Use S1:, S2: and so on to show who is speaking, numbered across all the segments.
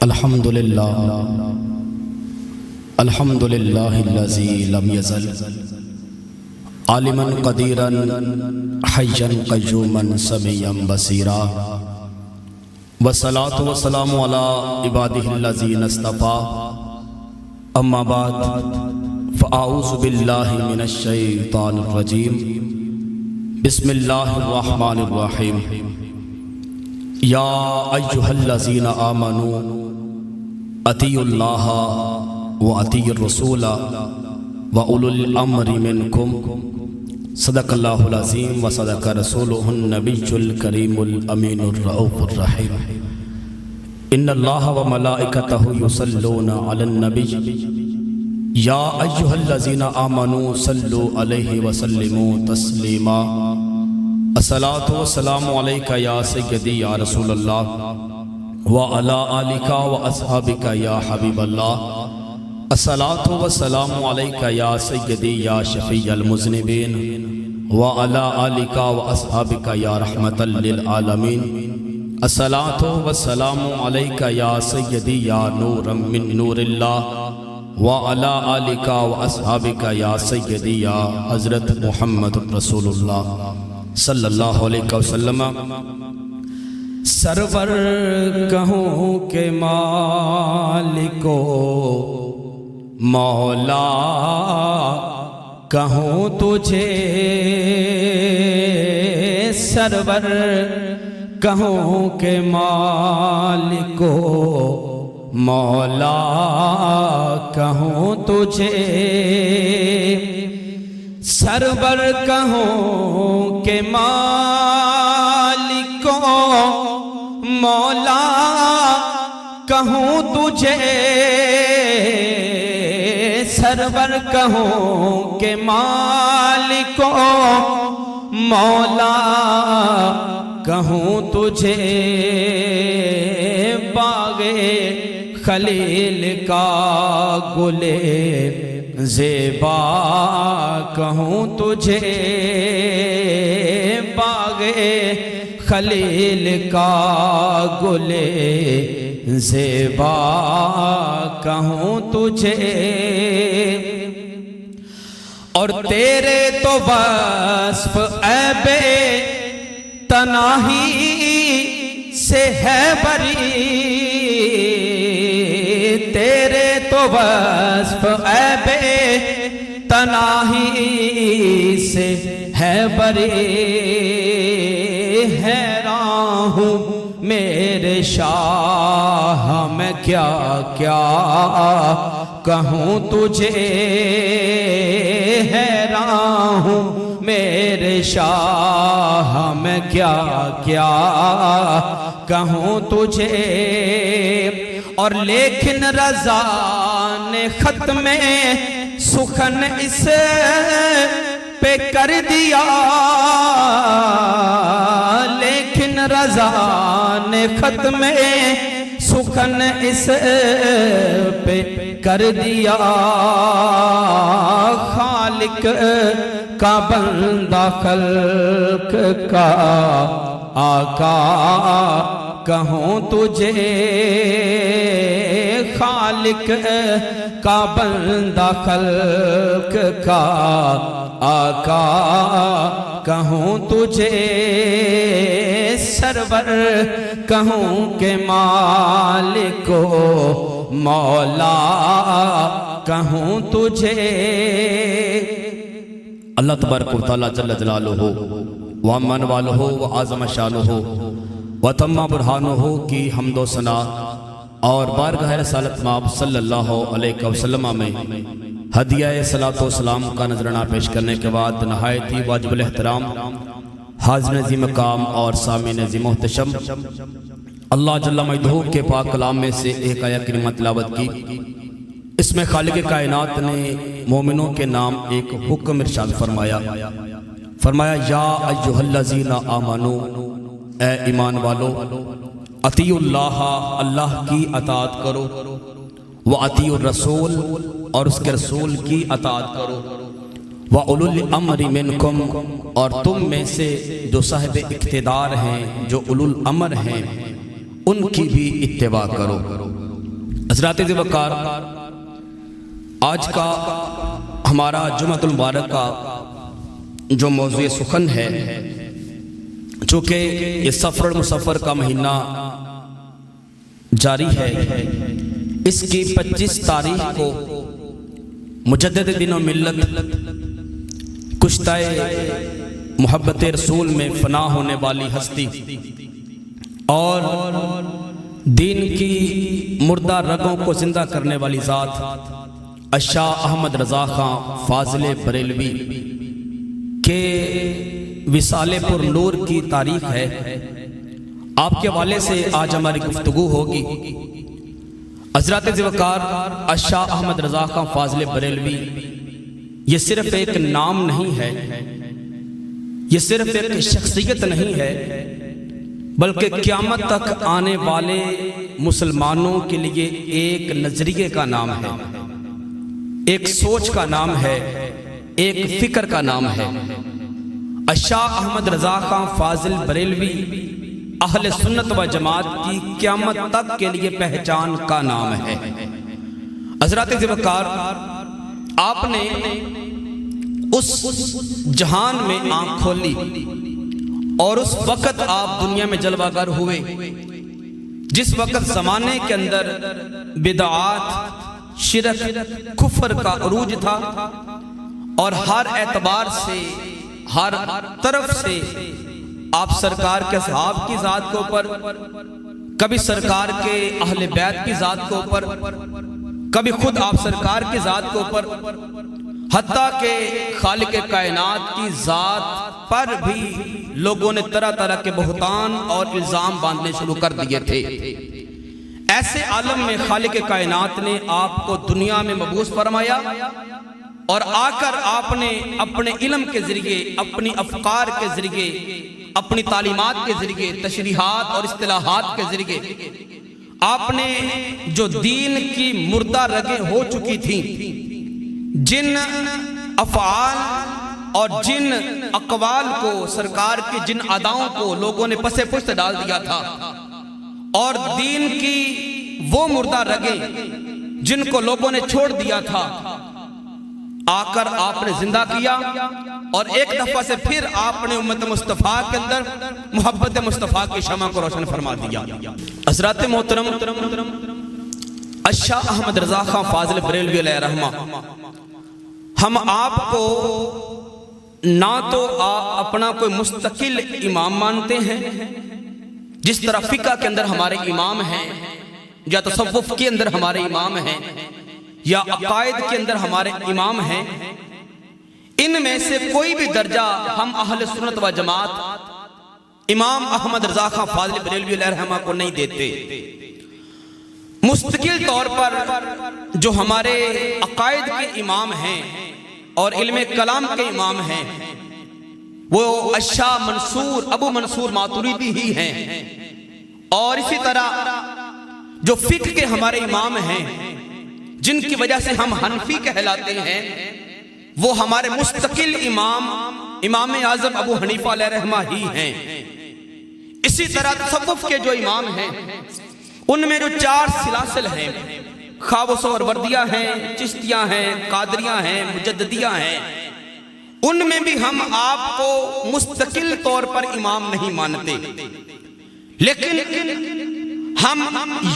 S1: الحمدللہ الذی لم یزل عالما قدیرا حیا قیوما سمیعا بصیرا والصلاة والسلام علی عبادہ الذین اصطفیٰ اما بعد فاعوذ باللہ من الشیطان الرجیم بسم اللہ الرحمن الرحیم یا ایہا الذین آمنوا اطیعوا اللہ واطیعوا الرسول واولو الامر منکم صدق اللہ العظیم وصدق رسولہ النبی الکریم الامین الرؤوف الرحیم ان اللہ وملائکتہ یصلون علی النبی یا ایہا الذین آمنوا صلوا علیہ وسلموا تسلیما الصلاۃ والسلام علیک یا سیدی یا رسول اللہ وعلی آلک واصحابک یا حبیب اللہ الصلاۃ والسلام علیک یا سیدی یا شفیع المذنبین وعلی آلک واصحابک یا رحمۃ للعالمین الصلاۃ والسلام علیک یا سیدی یا نورا من نور اللہ وعلی آلک واصحابک یا سیدی یا حضرت محمد رسول اللہ صلی اللہ علیہ وسلم سرور کہوں کہ مالکو مولا کہوں تجھے سرور کہوں کہ مالکو مولا کہوں تجھے سرور کہوں کہ مالکو مولا کہوں تجھے سرور کہوں کہ مالکو مولا کہوں تجھے باغ خلیل کا گلے زیبا کہوں تجھے باغ خلیل کا گلے زیبا کہوں تجھے اور تیرے تو وصف عیب تناہی سے ہے بری تیرے تو وصف عیب تناہی سے ہے بری حیران ہوں میرے شاہ میں کیا کیا کہوں تجھے حیران ہوں میرے شاہ میں کیا کیا کہوں تجھے اور لیکن رضا نے ختم سخن اس پہ کر دیا لیکن رضا نے ختم سخن اس پہ کر دیا خالق کا بندہ خلق کا آقا کہوں تجھے خالق کا بندہ خلق کا آقا کہوں تجھے سرور کہوں کہ مالکو مولا کہوں تجھے اللہ تبارک و تعالی جل جلالہ وعمن والہ وعظم شانہ وتم برہانہ کی حمد و ثنا اور بارگاہ رسالت مآب صلی اللہ علیہ وسلم میں ہدیہ صلاۃ و سلام کا نذرانہ پیش کرنے کے بعد نہایت ہی واجب الاحترام حاضر عظیم مقام اور سامعین عظیم محتشم اللہ جل مجدہ کے پاک کلام میں سے ایک آیت کریمہ تلاوت کی اس میں خالق کائنات نے مومنوں کے نام ایک حکم ارشاد فرمایا یا ایھا الذین آمنوا اے ایمان والو اطیعوا اللہ اللہ کی اطاعت کرو وَأَطِيعُوا الرَّسُولَ اور اس کے رسول کی اطاعت کرو وَأُولُو الْأَمْرِ مِنْكُمْ اور تم میں سے جو صاحب اقتدار ہیں جو اولو الامر ہیں ان کی بھی اتباع کرو حضرات ذوالوقار، آج کا ہمارا جمعۃ المبارک کا جو موضوع سخن ہے، چونکہ یہ سفر المسفر کا مہینہ جاری ہے، اس کی 25 تاریخ کو مجدد دین و ملت کشتہ محبت رسول میں فنا ہونے والی ہستی اور دین کی مردہ رگوں کو زندہ کرنے والی ذات شاہ احمد رضا خان فاضل بریلوی کے وصال پر نور کی تاریخ ہے۔ آپ کے حوالے سے آج ہماری گفتگو ہوگی۔ حضرات ذوالوقار، شاہ احمد رضا خان فاضل بریلوی یہ صرف ایک نام نہیں ہے، یہ صرف ایک شخصیت نہیں ہے، بلکہ قیامت تک آنے والے مسلمانوں کے لیے ایک نظریے کا نام ہے، ایک سوچ کا نام ہے، ایک فکر کا نام ہے۔ شاہ احمد رضا خان فاضل بریلوی اہل سنت و جماعت کی قیامت تک کے لیے پہچان کا نام ہے۔ حضرات ذوالوقار، آپ نے اس جہان میں آنکھ کھولی اور اس وقت آپ دنیا میں جلوہ گر ہوئے جس وقت زمانے کے اندر بدعات، شرک، کفر کا عروج تھا اور ہر اعتبار سے، ہر طرف سے آپ سرکار کے صحاب کی ذات کے اوپر، کبھی سرکار کے اہل بیت کی ذات کے اوپر، کبھی خود آپ سرکار کی ذات کے اوپر، حتیٰ کہ خالق کائنات کی ذات پر بھی لوگوں نے طرح طرح کے بہتان اور الزام باندھنے شروع کر دیے تھے۔ ایسے عالم میں خالق کائنات نے آپ کو دنیا میں مبعوث فرمایا اور آ کر آپ نے اپنے علم کے ذریعے، اپنی افکار کے ذریعے، اپنی تعلیمات کے ذریعے، تشریحات اور اصطلاحات کے ذریعے آپ نے جو دین کی مردہ رگیں ہو چکی تھیں، جن افعال اور جن اقوال کو، سرکار کی جن اداؤں کو لوگوں نے پس پشت ڈال دیا تھا، اور دین کی وہ مردہ رگیں جن کو لوگوں نے چھوڑ دیا تھا، آ کر آپ نے زندہ کیا اور ایک دفعہ سے پھر آپ نے امت مصطفیٰ کے اندر محبت مصطفیٰ کی شمع کو روشن فرما دیا۔ حضرات محترم، شاہ احمد رضا خان فاضل بریلوی علیہ رحمہ، ہم آپ کو نہ تو اپنا کوئی مستقل امام مانتے ہیں، جس طرح فقہ کے اندر ہمارے امام ہیں، یا تصوف کے اندر ہمارے امام ہیں، یا عقائد کے اندر ہمارے امام ہیں، ان میں سے کوئی بھی درجہ ہم اہل سنت و جماعت امام احمد رضا خان فاضل بریلوی علیہ رحمہ کو نہیں دیتے۔ مستقل طور پر جو ہمارے عقائد کے امام ہیں اور علم کلام کے امام ہیں، وہ شاہ منصور، ابو منصور ماتوریدی ہی ہیں، اور اسی طرح جو فقہ کے ہمارے امام ہیں، جن کی وجہ سے ہم حنفی کہلاتے ہیں، وہ ہمارے مستقل امام اعظم ابو حنیفہ علیہ رحمہ ہی ہیں۔ اسی طرح تصوف کے جو امام ہیں، ان میں جو 4 سلاسل ہیں، خواہ وہ سہروردیہ ہیں، چشتیہ ہیں، قادریہ ہیں، مجددیہ ہیں، ان میں بھی ہم آپ کو مستقل طور پر امام نہیں مانتے، لیکن ہم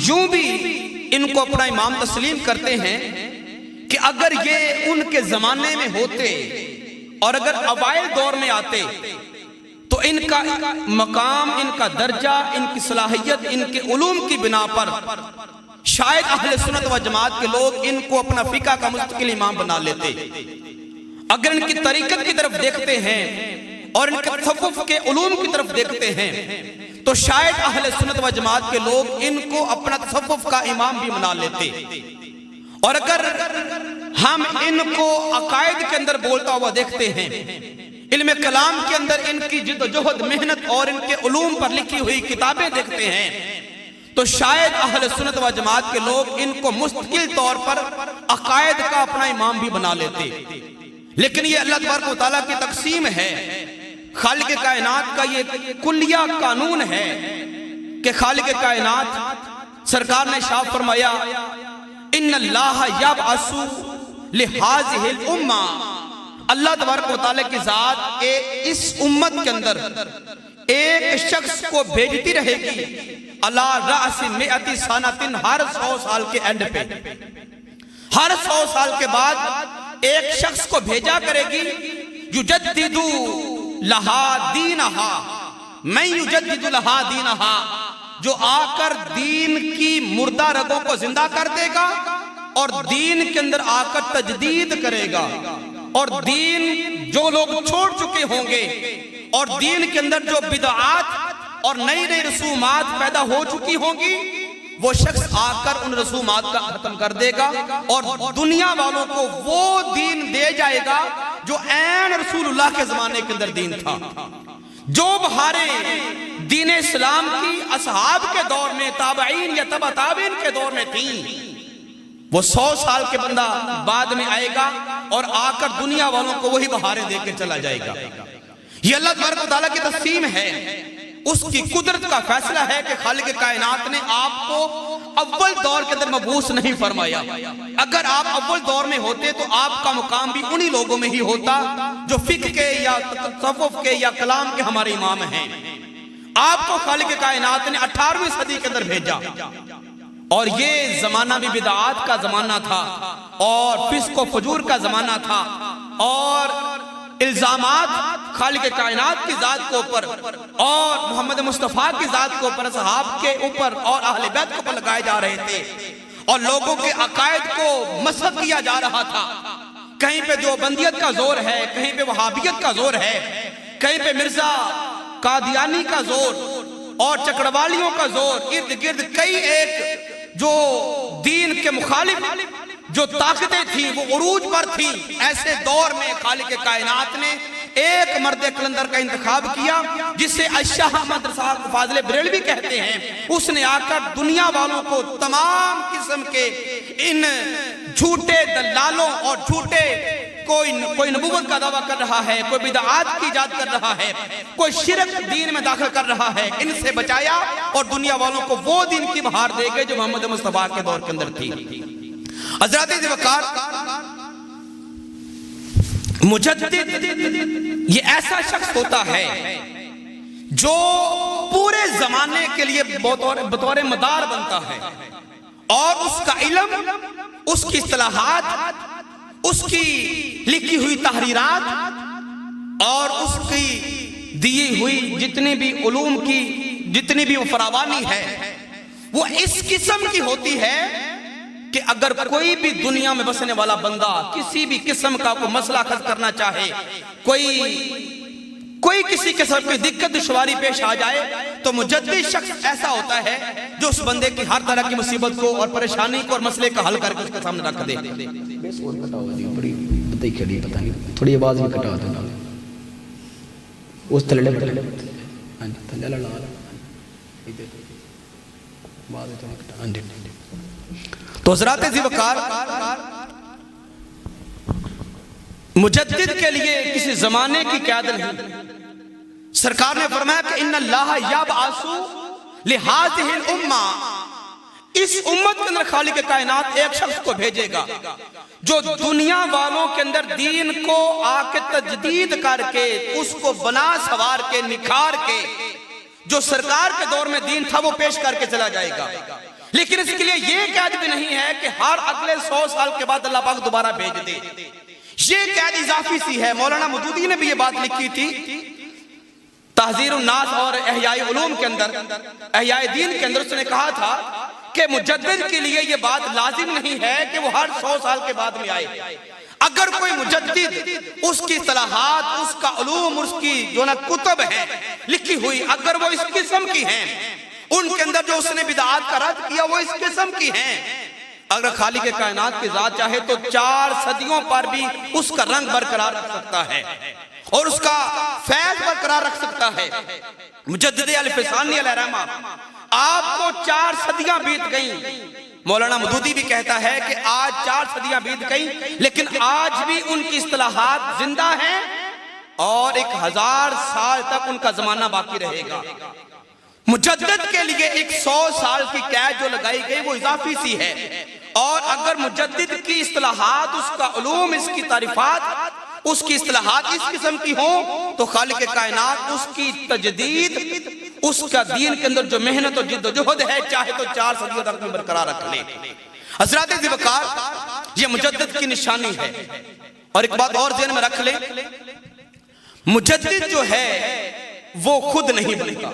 S1: یوں بھی ان کو اپنا امام تسلیم کرتے ہیں کہ اگر یہ ان کے زمانے میں ہوتے اور اگر اوائل دور میں آتے تو ان کا مقام، ان کا درجہ، ان کی صلاحیت، ان کے علوم کی بنا پر شاید اہل سنت و جماعت کے لوگ ان کو اپنا فقہ کا مستقل امام بنا لیتے۔ اگر ان کی طریقت کی طرف دیکھتے ہیں اور ان کے تصوف کے علوم کی طرف دیکھتے ہیں تو شاید اہل سنت و جماعت کے لوگ ان کو اپنا تصوف کا امام بھی بنا لیتے۔ اور اگر ہم ان کو عقائد کے اندر بولتا ہوا دیکھتے ہیں، علم کلام کے اندر ان کی جد و جہد، محنت اور ان کے علوم پر لکھی ہوئی کتابیں دیکھتے ہیں، تو شاید اہل سنت و جماعت کے لوگ ان کو مستقل طور پر عقائد کا اپنا امام بھی بنا لیتے۔ لیکن یہ اللہ تبارک و تعالیٰ کی تقسیم ہے، خالق کائنات کا یہ کلیہ قانون ہے کہ خالق کائنات سرکار نے شاہ فرمایا
S2: ان اللہ یبعث لہذہ الامہ، اللہ تبارک و تعالیٰ کی ذات اس امت کے اندر ایک شخص کو بھیجتی رہے گی علی رأس مئۃ سنۃ، ہر 100 سال کے اینڈ پہ، ہر 100 سال کے بعد ایک شخص کو بھیجا کرے گی، یجدد لہا دینہا، میں یجدد لہا دینہا، جو آ کر دین کی مردہ رگوں کو زندہ کر دے گا اور دین کے اندر آ کر تجدید کرے گا، اور دین جو لوگ چھوڑ چکے ہوں گے اور دین کے اندر جو بدعات اور نئی نئی رسومات پیدا ہو چکی ہوں گی، وہ شخص آ کر ان رسومات کا ختم کر دے گا اور دنیا والوں کو وہ دین دے جائے گا جو عین رسول اللہ کے زمانے کے اندر دین تھا، جو بہاریں دین اسلام کی اصحاب کے دور میں، تابعین یا تبع تابعین کے دور میں تھیں، وہ 100 سال کے بندہ بعد میں آئے گا اور آ کر دنیا والوں کو وہی بہاریں دے کے چلا جائے گا۔ یہ اللہ تبارک و تعالیٰ کی تقسیم ہے، اس کی قدرت کا فیصلہ ہے کہ خالق کائنات نے آپ کو اول دور کے اندر مبعوث نہیں فرمایا۔ اگر آپ اول دور میں ہوتے تو آپ کا مقام بھی انہی لوگوں میں ہی ہوتا جو فقہ کے یا تصوف کے یا کلام کے ہمارے امام ہیں۔ آپ کو خالق کائنات نے 18ویں صدی کے اندر بھیجا، اور یہ زمانہ بھی بدعات کا زمانہ تھا اور فسق و فجور کا زمانہ تھا، اور الزامات خالق کائنات کی ذات کے اوپر اور محمد مصطفیٰ کی ذات کے اوپر، اصحاب کے اوپر اور اہل بیت کے اوپر لگائے جا رہے تھے، اور لوگوں کے عقائد کو مسخ کیا جا رہا تھا۔ کہیں پہ دیوبندیت کا زور ہے، کہیں پہ وہابیت کا زور ہے، کہیں پہ مرزا قادیانی کا زور اور چکڑوالیوں کا زور، ارد گرد کئی ایک جو دین کے مخالف جو طاقتیں تھیں وہ عروج پر تھیں۔ ایسے دور میں خالق کائنات نے ایک مرد قلندر کا انتخاب کیا جسے الشاہ احمد رضا فاضل بریلوی کہتے ہیں۔ اس نے آ کر دنیا والوں کو تمام قسم کے ان جھوٹے دلالوں اور جھوٹے کوئی نبوت کا دعویٰ کر رہا ہے، کوئی بدعات کی ایجاد کر رہا ہے، کوئی شرک دین میں داخل کر رہا ہے، ان سے بچایا اور دنیا والوں کو وہ دین کی بہار دے گئے جو محمد مصطفیٰ کے دور کے اندر تھی۔ حضرات ذوالفقار، مجدد یہ ایسا شخص ہوتا ہے جو پورے زمانے کے لیے بطور مدار بنتا ہے، اور اس کا علم، اس کی اصطلاحات، اس کی لکھی ہوئی تحریرات اور اس کی دی ہوئی جتنی بھی علوم کی جتنی بھی فراوانی ہے، وہ اس قسم کی ہوتی ہے کہ اگر کوئی بھی دنیا میں بسنے والا بندہ کسی بھی قسم کا کوئی مسئلہ حل کرنا چاہے، کوئی کسی قسم کی دقت دشواری پیش آ جائے، تو مجدد شخص ایسا ہوتا ہے جو اس بندے کی ہر طرح کی مصیبت کو اور پریشانی کو اور مسئلے کا حل کر کے اس کے سامنے رکھ دے۔
S3: تھوڑی آواز بھی کٹا دیں، اس تلڑے بٹھے
S2: تو حضرات ذوالفقار، مجدد کے لیے کسی زمانے کی قیادت نہیں۔ سرکار نے فرمایا کہ ان اللہ یبعث لہذہ الامہ، اس امت کے اندر خالق کائنات ایک شخص کو بھیجے گا جو دنیا والوں کے اندر دین کو آ کے تجدید کر کے، اس کو بنا سوار کے، نکھار کے، جو سرکار کے دور میں دین تھا وہ پیش کر کے چلا جائے گا۔ لیکن اس کے لیے یہ قید بھی نہیں ہے کہ ہر اگلے 100 سال کے بعد اللہ پاک دوبارہ بھیج دے، یہ قید اضافی سی ہے۔ مولانا مودودی نے بھی یہ بات لکھی تھی تحذیر الناس اور احیاء علوم کے اندر، احیاء دین کے اندر، اس نے کہا تھا کہ مجدد کے لیے یہ بات لازم نہیں ہے کہ وہ ہر 100 سال کے بعد میں آئے۔ اگر کوئی مجدد، اس کی اصطلاحات، اس کا علوم، اس کی جو نا کتب ہیں لکھی ہوئی، اگر وہ اس قسم کی ہیں، ان کے اندر جو اس نے بدعات کا رد کیا وہ اس قسم کی ہیں، اگر خالق کائنات کی ذات چاہے تو 4 صدیوں پر بھی اس کا رنگ برقرار رکھ سکتا ہے اور اس کا فیض برقرار رکھ سکتا ہے۔ مجدد الفسانی علیہ رحمہ، آپ کو 4 صدیاں بیت گئیں، مولانا مودودی بھی کہتا ہے کہ آج 4 صدیاں بیت گئیں، لیکن آج بھی ان کی اصطلاحات زندہ ہیں اور 1000 سال تک ان کا زمانہ باقی رہے گا۔ مجدد کے لیے 100 سال کی قید جو لگائی گئی وہ اضافی سی ہے، اور اگر مجدد کی اصطلاحات، اس کا علوم، اس کی تعریفات، اس کی اصطلاحات اس قسم کی ہوں تو خالق کائنات اس کی تجدید، اس کا دین کے اندر جو محنت و جد و جہد ہے چاہے تو 4 صدیوں تک میں برقرار رکھ لے۔ حضرات ذی وقار، یہ مجدد کی نشانی ہے۔ اور ایک بات اور ذہن میں رکھ لیں، مجدد جو ہے وہ خود نہیں بنتا،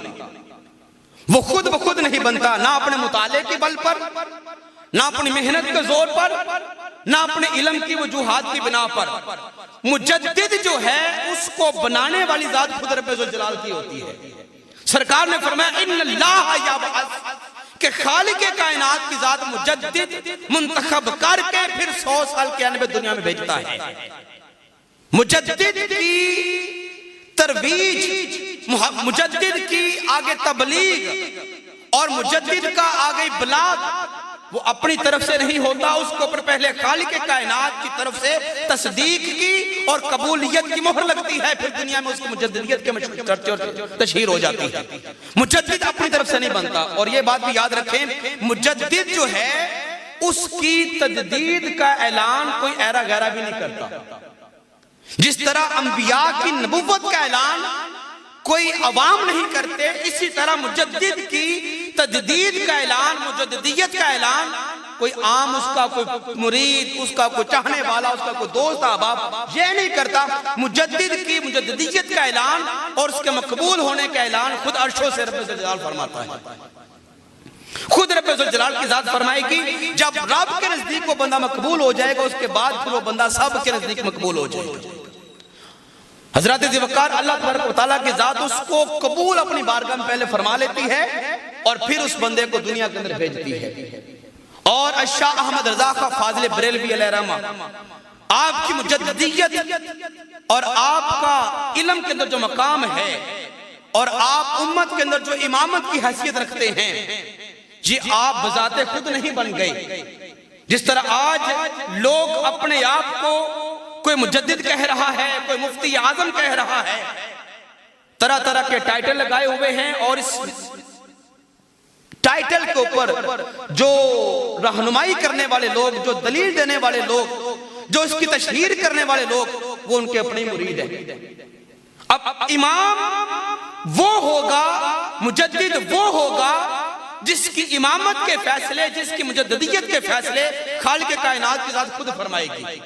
S2: وہ خود بخود نہیں بنتا، نہ اپنے مطالعے کے بل پر، نہ اپنی محنت کے زور پر، نہ اپنے علم کی وجوہات کی بنا پر۔ مجدد جو ہے اس کو بنانے والی ذات خود رب ذوالجلال کی ہوتی ہے۔ سرکار نے فرمایا ان اللہ یبعث، کہ خالق کائنات کی ذات مجدد منتخب کر کے پھر 100 سال کے آنے میں دنیا میں بھیجتا ہے۔ مجدد کی ترویج، مجدد کی آگے تبلیغ اور مجدد کا آگے ابلاغ وہ اپنی طرف سے نہیں ہوتا، اس کو پر پہلے خالق کائنات کی طرف سے تصدیق کی اور قبولیت کی مہر لگتی ہے، پھر دنیا میں اس کی مجددیت کے چرچے اور تشہیر ہو جاتی ہے۔ مجدد اپنی طرف سے نہیں بنتا، اور یہ بات بھی یاد رکھیں، مجدد جو ہے اس کی تجدید کا اعلان کوئی ایرا غیرہ بھی نہیں کرتا۔ جس طرح انبیاء کی نبوت کا اعلان کوئی عوام نہیں کرتے، اسی طرح مجدد کی تجدید کا اعلان، مجددیت کا اعلان کوئی عام، اس کا کوئی مرید، اس کا کوئی چاہنے والا، اس کا کوئی دوست احباب یہ نہیں کرتا۔ مجدد کی مجددیت کا اعلان اور اس کے مقبول ہونے کا اعلان خود عرشوں سے رب ذوالجلال فرماتا ہے۔ خود رب ذوالجلال کی ذات فرمائے گی جب رب کے نزدیک وہ بندہ مقبول ہو جائے گا، اس کے بعد پھر وہ بندہ سب کے نزدیک مقبول ہو جائے گا۔ حضرات ذی وقار، اللہ تبارک و تعالیٰ کی ذات اس کو قبول اپنی بارگاہ میں پہلے فرما لیتی ہے اور پھر اس بندے کو دنیا کے اندر بھیجتی ہے۔ اور شاہ احمد رضا خاں فاضل بریلوی علیہ رحمہ، آپ کی مجددیت اور آپ کا علم کے اندر جو مقام ہے اور آپ امت کے اندر جو امامت کی حیثیت رکھتے ہیں، یہ آپ بذات خود نہیں بن گئے۔ جس طرح آج لوگ اپنے آپ کو کوئی مجدد کہہ رہا ہے، کوئی مفتی اعظم کہہ رہا ہے، طرح طرح کے ٹائٹل لگائے ہوئے ہیں، اور اس ٹائٹل کے اوپر جو رہنمائی کرنے والے لوگ، جو دلیل دینے والے لوگ، جو اس کی تشہیر کرنے والے لوگ، وہ ان کے اپنے مرید ہیں۔ اب امام وہ ہوگا، مجدد وہ ہوگا جس کی امامت کے فیصلے، جس کی مجددیت کے فیصلے خالق کائنات کی ذات خود فرمائے گی۔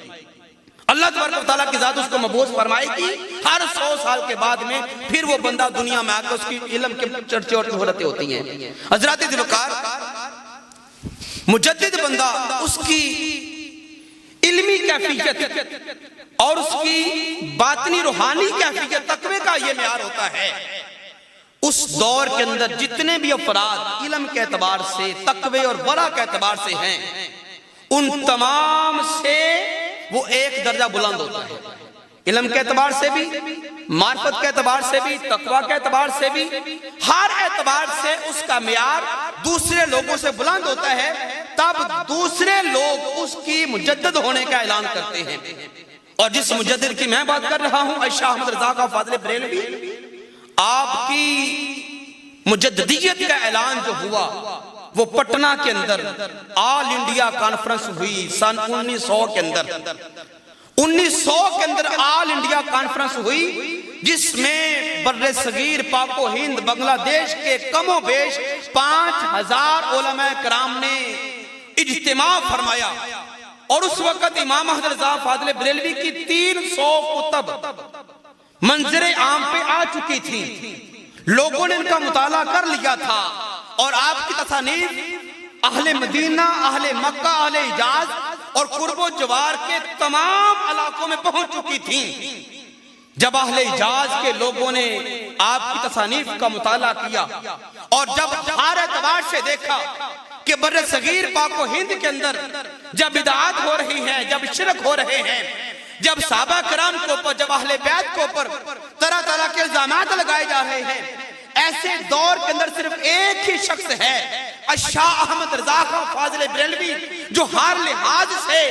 S2: اللہ تبارک و تعالیٰ کی ذات اس کو مبعوث فرمائے گی، ہر 100 سال کے بعد میں پھر وہ بندہ دنیا میں آ کے اس کی علم کے چرچے اور شہرتیں ہوتی ہیں۔ حضرات ذی وقار، مجدد بندہ اس کی علمی کیفیت اور اس کی باطنی روحانی کیفیت، تقوی کا یہ معیار ہوتا ہے۔ اس دور کے اندر جتنے بھی افراد علم کے اعتبار سے، تقوی اور ورع کے اعتبار سے ہیں، ان تمام سے وہ ایک درجہ بلند ہوتا ہے۔ علم کے اعتبار سے بھی، معرفت کے اعتبار سے بھی، تقوی کے اعتبار سے بھی، ہر اعتبار سے اس کا معیار دوسرے لوگوں سے بلند ہوتا ہے۔ تب دوسرے لوگ اس کی مجدد ہونے کا اعلان کرتے ہیں۔ اور جس مجدد کی میں بات کر رہا ہوں، شاہ احمد رضا خاں فاضل بریلوی، آپ کی مجددیت کا اعلان جو ہوا وہ پٹنہ کے اندر آل انڈیا کانفرنس ہوئی سن 1900 کے اندر۔ 1900 کے اندر آل انڈیا کانفرنس ہوئی، جس میں بر صغیر، پاک و ہند، بنگلہ دیش کے کم و بیش 5000 علماء کرام نے اجتماع فرمایا۔ اور اس وقت امام احمد رضا فاضل بریلوی کی 300 کتب منظر عام پہ آ چکی تھی، لوگوں نے ان کا مطالعہ کر لیا تھا، اور آپ کی تصانیف اہل مدینہ، اہل مکہ، اہل حجاز اور قرب و جوار کے تمام علاقوں میں پہنچ چکی تھیں۔ جب اہل حجاز کے لوگوں نے آپ کی تصانیف کا مطالعہ کیا اور جب ہر اعتبار سے دیکھا کہ بر صغیر پاک و ہند کے اندر جب بدعات ہو رہی ہیں، جب شرک ہو رہے ہیں، جب صحابہ کرام کے اوپر، جب اہل بیت کے اوپر طرح طرح کے الزامات لگائے جا رہے ہیں، ایسے دور کے اندر صرف ایک ہی شخص ہے، شاہ احمد رضا خاں فاضل بریلوی، جو ہر لحاظ سے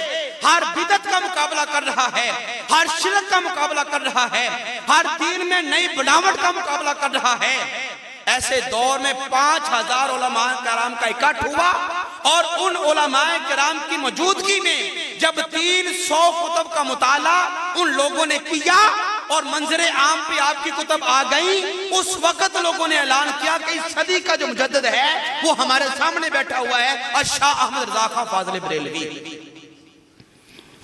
S2: ہر بدعت کا مقابلہ کر رہا ہے، ہر شرک کا مقابلہ کر رہا ہے، ہر دین میں نئی بناوٹ کا مقابلہ کر رہا ہے۔ ایسے دور میں 5000 علماء کرام کا اکٹھ ہوا اور ان علماء کرام کی موجودگی میں جب 300 کتب کا مطالعہ ان لوگوں نے کیا اور منظر عام پہ آپ کی کتب آ گئیں، اس وقت لوگوں نے اعلان کیا کہ اس صدی کا جو مجدد ہے وہ ہمارے سامنے بیٹھا ہوا ہے، الشاہ احمد رضا خان فاضل بریلوی۔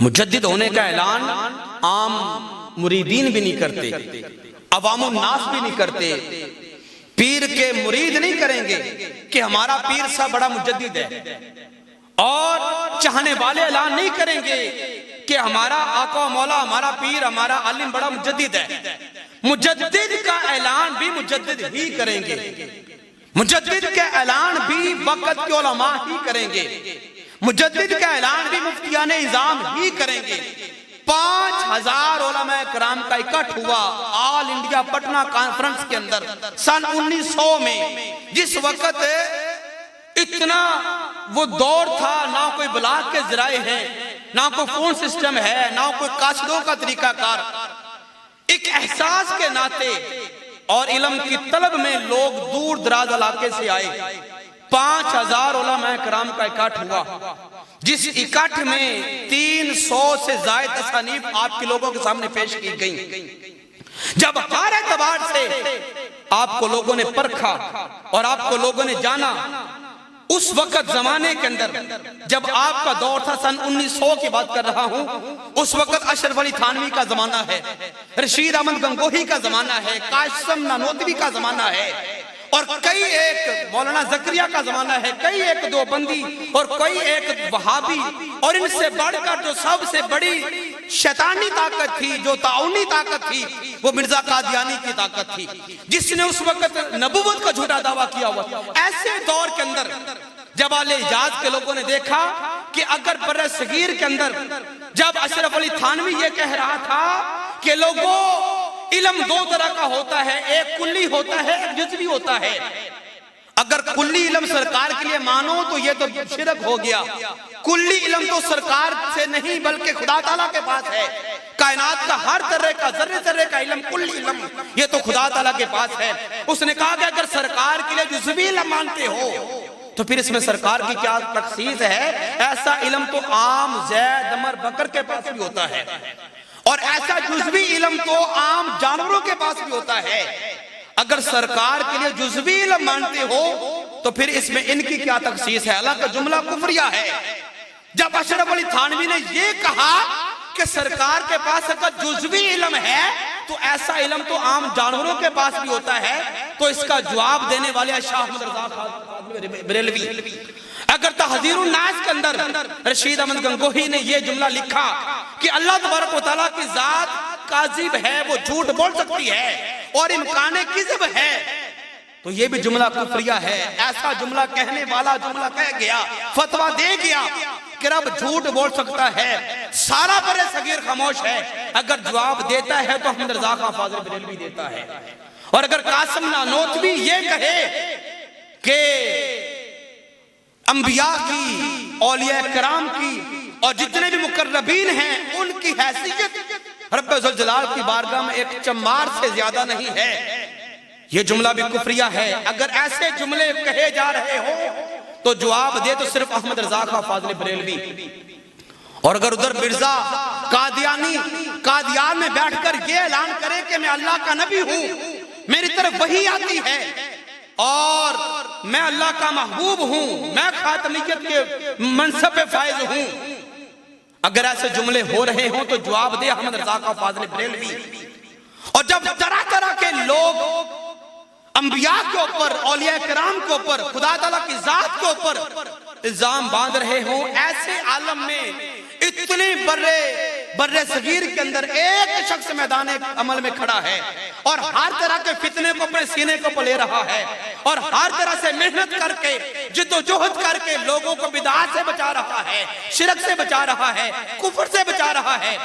S2: مجدد ہونے کا اعلان عام مریدین بھی نہیں کرتے، عوام الناس بھی نہیں کرتے، پیر کے مرید نہیں کریں گے کہ ہمارا پیر صاحب بڑا مجدد ہے، اور چاہنے والے اعلان نہیں کریں گے کہ ہمارا آقا و مولا، ہمارا پیر، ہمارا عالم بڑا مجدد ہے۔ مجدد کا اعلان بھی مجدد ہی کریں گے، مجدد کا اعلان بھی وقت کے علماء ہی کریں گے، مجدد کا اعلان بھی مفتیان اعظام ہی کریں گے۔ 5000 علماء کرام کا اکٹھ ہوا آل انڈیا پٹنہ کانفرنس کے اندر سن 1900 میں، جس وقت اتنا وہ دور تھا، نہ کوئی بلاغ کے ذرائع ہیں، نہ کوئی فون سسٹم ہے، نہ کوئی قاصدوں کا طریقہ کار۔ ایک احساس کے ناطے اور علم کی طلب میں لوگ دور دراز علاقے سے آئے، 5000 علماء کرام کا اکٹھ ہوا، جس اکٹھ میں 300 سے زائد تصانیف آپ کے لوگوں کے سامنے پیش کی گئیں۔ جب ہر اعتبار سے آپ کو لوگوں نے پرکھا اور آپ کو لوگوں نے جانا، اس وقت زمانے کے اندر جب آپ کا دور تھا، سن 1900 کی بات کر رہا ہوں، اس وقت اشرف علی تھانوی کا زمانہ ہے، رشید احمد گنگوہی کا زمانہ ہے، قاسم نانوتوی کا زمانہ ہے، اور کئی ایک مولانا زکریا کا زمانہ ہے، کئی ایک دیوبندی اور کئی ایک وہابی، اور ان سے بڑھ کر جو سب سے بڑی شیطانی طاقت تھی، جو تعاونی طاقت تھی، وہ مرزا قادیانی کی طاقت تھی، جس نے اس وقت نبوت کا جھوٹا دعویٰ کیا ہوا۔ ایسے دور کے اندر جب اہل حجاز کے لوگوں نے دیکھا کہ اگر بر صغیر کے اندر جب اشرف علی تھانوی یہ کہہ رہا تھا کہ لوگوں علم دو طرح کا ہوتا ہے، ایک کلی ہوتا ہے، ایک جزوی ہوتا ہے، اگر کلی علم سرکار کے لیے مانو تو یہ تو شرک ہو گیا، کلی علم تو سرکار سے نہیں بلکہ خدا تعالیٰ کے پاس ہے، کائنات کا ہر ذرے کا ذرے ذرے کا علم، کلی علم یہ تو خدا تعالیٰ کے پاس ہے۔ اس نے کہا کہ اگر سرکار کے لیے جزوی علم مانتے ہو تو پھر اس میں سرکار کی کیا تخصیص ہے؟ ایسا علم تو عام زید عمر بکر کے پاس بھی ہوتا ہے، اور ایسا جزوی علم تو عام جانوروں کے پاس بھی ہوتا ہے۔ اگر سرکار کے لیے جزوی علم مانتے ہو تو پھر اس میں ان کی کیا تخصیص ہے؟ حالانکہ جملہ کفریہ ہے۔ جب اشرف علی تھانوی نے یہ کہا کہ سرکار کے پاس اگر جزوی علم ہے تو ایسا علم تو عام جانوروں کے پاس بھی ہوتا ہے، تو اس کا جواب دینے والے شاہ احمد رضا خان بریلوی۔ اگر تحذیر الناس کے اندر رشید احمد گنگوہی نے یہ جملہ لکھا کہ اللہ تبارک و تعالیٰ کی ذات کاذب ہے، وہ جھوٹ بول سکتی ہے اور امکان کذب ہے، تو یہ بھی جملہ کفریہ ہے۔ ایسا جملہ کہنے والا جملہ کہہ گیا، فتویٰ دے گیا کہ رب جھوٹ بول سکتا ہے، سارا بر صغیر خاموش ہے، اگر جواب دیتا ہے تو احمد رضا خان فاضل بریلوی دیتا ہے۔ اور اگر قاسم نانوتوی یہ کہے کہ انبیاء کی، اولیاء کرام کی اور جتنے بھی مقربین ہیں ان کی حیثیت رب ذوالجلال کی بارگاہ میں ایک چمار سے زیادہ نہیں ہے، یہ جملہ بھی کفریہ ہے۔ اگر ایسے جملے کہے جا رہے ہو تو جواب دے تو صرف احمد رضا خان فاضل بریلوی۔ اور اگر ادھر مرزا قادیانی قادیان میں بیٹھ کر یہ اعلان کرے کہ میں اللہ کا نبی ہوں، میری طرف وحی آتی ہے اور میں اللہ کا محبوب ہوں، میں خاتمیت کے منصب پہ فائز ہوں، اگر ایسے جملے ہو رہے ہوں تو جواب دے احمد رضا خان فاضل بریلوی۔ اور جب طرح طرح کے لوگ انبیاء کے اوپر، اولیاء کرام کے اوپر، خدا تعالیٰ کی ذات کے اوپر الزام باندھ رہے ہوں، ایسے عالم میں اتنے برے صغیر کے اندر ایک شخص میدان عمل میں کھڑا ہے اور ہر طرح کے فتنے کو اپنے سینے کو لے رہا ہے اور ہر طرح سے محنت کر کے، جد و جہد کر کے لوگوں کو بدعات سے بچا رہا ہے، شرک سے بچا رہا ہے، کفر سے بچا رہا ہے۔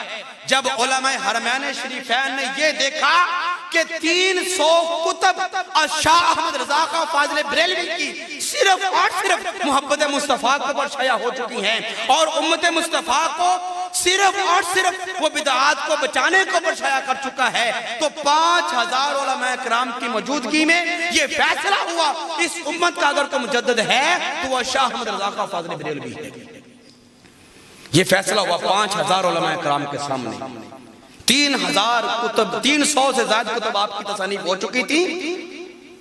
S2: جب علماء حرمین شریفین نے یہ دیکھا کہ 300 کتب شاہ احمد رضا خان فاضل بریلوی کی صرف اور صرف محبت مصطفیٰ کو پر شائع ہو چکی ہیں اور امت مصطفیٰ کو صرف اور صرف وہ بدعات کو بچانے کو برشایا کر چکا ہے، تو 5000 علماء کرام کی موجودگی میں یہ فیصلہ ہوا اس امت کا اگر کوئی مجدد ہے تو وہ شاہ احمد رضا خان فاضل بریلوی ہے۔ یہ فیصلہ ہوا 5000 علماء کرام کے سامنے، 3000 کتب، 300 سے زائد کتب آپ کی تصانیف ہو چکی تھی،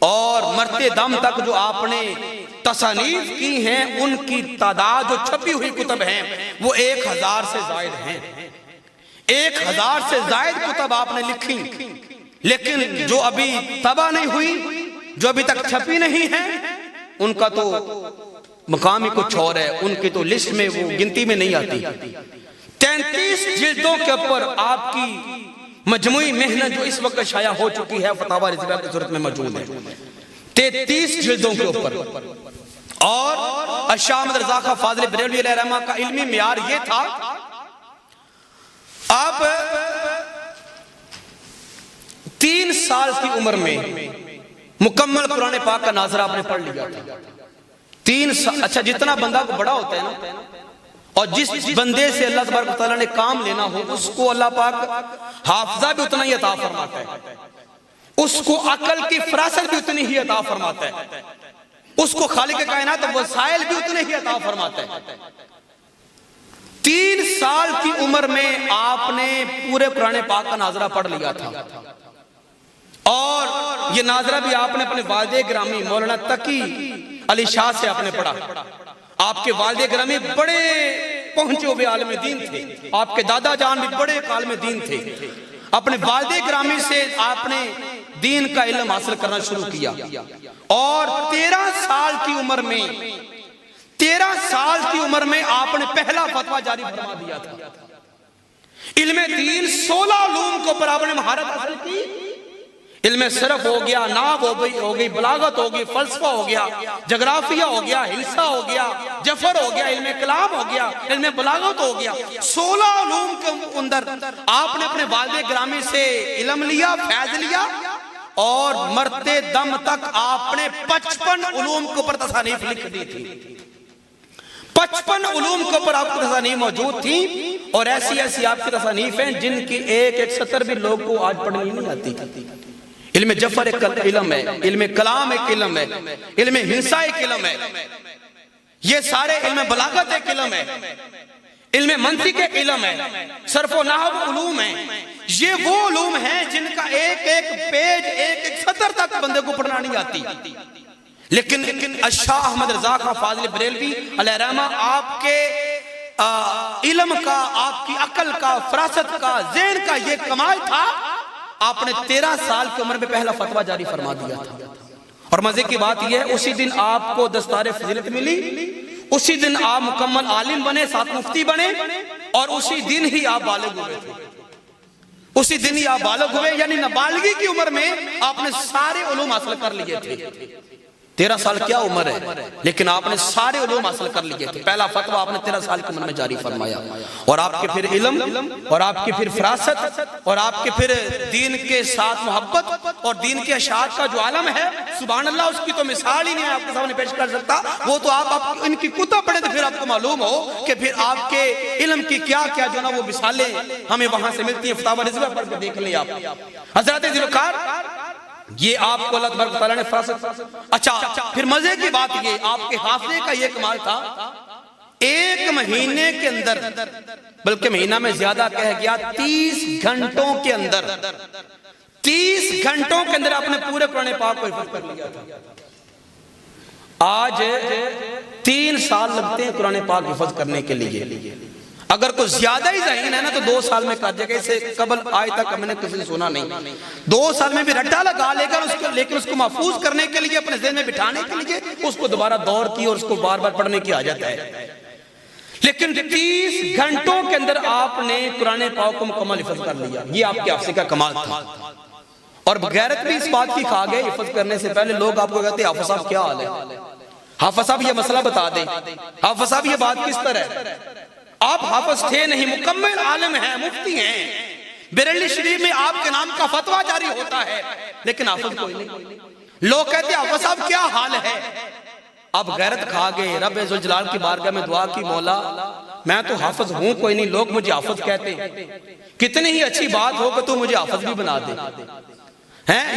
S2: اور مرتے دم تک جو آپ نے تصانیف کی ہیں ان کی تعداد جو چھپی ہوئی کتب ہیں وہ 1000 سے زائد ہیں۔ 1000 سے زائد کتب آپ نے لکھی، لیکن جو ابھی طبع نہیں ہوئی، جو ابھی تک چھپی نہیں ہیں، ان کا تو مقام ہی کچھ اور ہے، ان کی تو لسٹ میں وہ گنتی میں نہیں آتی۔ 33 جلدوں کے اوپر آپ کی مجموعی محنت جو اس وقت شائع ہو چکی ہے فتاوی رضویہ کی صورت میں موجود ہے، 33 جلدوں کے اوپر۔ اور شاہ احمد رضا خان فاضل بریلوی علیہ رحمہ کا علمی معیار یہ تھا، اب 3 سال کی عمر میں مکمل قرآن پاک کا ناظرہ آپ نے پڑھ لیا تھا۔ 3 سال، اچھا جتنا بندہ کو بڑا ہوتا ہے نا، اور جس بندے سے اللہ تبارک و تعالیٰ نے کام لینا ہو اس کو اللہ پاک حافظہ بھی اتنا ہی عطا فرماتا ہے، اس کو عقل کی فراست بھی اتنی ہی عطا فرماتا ہے، اس کو خالق کائنات وسائل بھی اتنے ہی عطا فرماتا ہے۔ 3 سال کی عمر میں آپ نے پورے قرآن پاک کا ناظرہ پڑھ لیا تھا، اور یہ ناظرہ بھی آپ نے اپنے والد گرامی مولانا تقی علی شاہ سے آپ نے پڑھا۔ آپ کے والد گرامی بڑے پہنچے ہوئے عالم دین تھے، آپ کے دادا جان بھی بڑے عالم دین تھے۔ اپنے والد گرامی سے آپ نے دین کا علم حاصل کرنا شروع کیا، اور 13 سال کی عمر میں 13 سال کی عمر میں آپ نے پہلا فتویٰ جاری فرما دیا تھا۔ علم دین 16 علوم کو پر آپ نے مہارت حاصل کی، علم صرف ہو گیا، نحو ہو گئی، بلاغت ہو گئی، فلسفہ ہو گیا، جغرافیہ ہو گیا، ہندسہ ہو گیا، جفر ہو گیا، علم کلام ہو گیا، علم بلاغت ہو گیا، 16 علوم کے اندر آپ نے اپنے والد گرامی سے علم لیا، فیض لیا، اور مرتے دم تک آپ نے 55 علوم کے اوپر تصانیف لکھ دی تھی۔ 55 علوم کے اوپر آپ کی تصانیف موجود تھی، اور ایسی ایسی آپ کی تصانیف ہیں جن کی ایک سطر بھی لوگ کو آج پڑھنی نہیں آتی۔ علم جفر ایک علم ہے، علم کلام ایک علم ہے، علم ہندسہ ایک علم ہے، یہ سارے علم بلاغت ایک علم ہے، علم منطق ایک علم ہے، صرف و نحو علوم ہیں۔ یہ وہ علوم ہیں جن کا ایک ایک پیج، ایک ایک سطر تک بندے کو پڑھنا نہیں آتی، لیکن شاہ احمد رضا خان فاضل بریلوی علیہ رحمہ آپ کے علم کا، آپ کی عقل کا، فراست کا، ذہن کا یہ کمال تھا، آپ نے 13 سال کی عمر میں پہلا فتویٰ جاری فرما دیا تھا۔ اور مزے کی بات یہ ہے، اسی دن آپ کو دستار فضیلت ملی، اسی دن آپ مکمل عالم بنے، 7 مفتی بنے، اور اسی دن ہی آپ بالغ ہوئے تھے، اسی دن ہی آپ بالغ ہوئے، یعنی نابالغی کی عمر میں آپ نے سارے علوم حاصل کر لیے تھے۔ 13 سال کیا عمر ہے، لیکن آپ نے سارے علوم حاصل کر لیے تھے۔ پہلا فتویٰ آپ نے 13 سال کی عمر میں جاری فرمایا، اور آپ کے پھر علم، اور آپ کی پھر فراست، اور آپ کے پھر دین کے ساتھ محبت، اور دین کے اشاعت کا جو عالم ہے، سبحان اللہ، اس کی تو مثال ہی نہیں ہے آپ کے سامنے پیش کر سکتا۔ وہ تو آپ ان کی کتب پڑھیں تو پھر آپ کو معلوم ہو کہ پھر آپ کے علم کی کیا کیا جو نا وہ مثالیں ہمیں وہاں سے ملتی ہیں۔ فتاوی رضویہ پڑھ کے دیکھ لیں آپ۔ حضرات ذوالفقار، یہ آپ کو اللہ تبارک و تعالیٰ نے فراست۔ اچھا، پھر مزے کی بات یہ، آپ کے حافظے کا یہ کمال تھا، 1 مہینے کے اندر، بلکہ مہینہ میں زیادہ کہہ گیا، 30 گھنٹوں کے اندر، 30 گھنٹوں کے اندر آپ نے پورے قرآن پاک کو حفظ کر لیا تھا۔ آج 3 سال لگتے ہیں قرآن پاک حفظ کرنے کے لیے۔ اگر کوئی زیادہ ہی ذہین ہے نا تو 2 سال میں کر جائے گا، اس سے قبل آج تک ہم نے کسی نے سنا نہیں۔ 2 سال میں بھی رٹا لگا لے گا، لیکن اس کو محفوظ کرنے کے لیے، اپنے ذہن میں بٹھانے کے لیے اس کو دوبارہ دور کی اور اس کو بار بار پڑھنے کی عادت ہے۔ لیکن 30 گھنٹوں کے اندر آپ نے قرآن پاک کو مکمل حفظ کر لیا، یہ آپ کے حافظے کا کمال تھا۔ اور غیرت بھی اس بات کی کھا گئے، حفظ کرنے سے پہلے لوگ آپ کو کہتے ہیں حافظ صاحب کیا حال ہے، حافظ صاحب یہ مسئلہ بتا دیں، حافظ صاحب یہ بات کس طرح ہے۔ آپ حافظ تھے نہیں، مکمل عالم ہیں، مفتی ہیں، بریلی شریف میں آپ کے نام کا فتویٰ جاری ہوتا ہے، لیکن حافظ کوئی نہیں۔ لوگ کہتے ہیں حافظ صاحب کیا حال ہے، اب غیرت کھا گئے، رب ذوالجلال کی بارگاہ میں دعا کی، مولا میں تو حافظ ہوں کوئی نہیں، لوگ مجھے حافظ کہتے ہیں، کتنی ہی اچھی بات ہو کہ تو مجھے حافظ بھی بنا دے،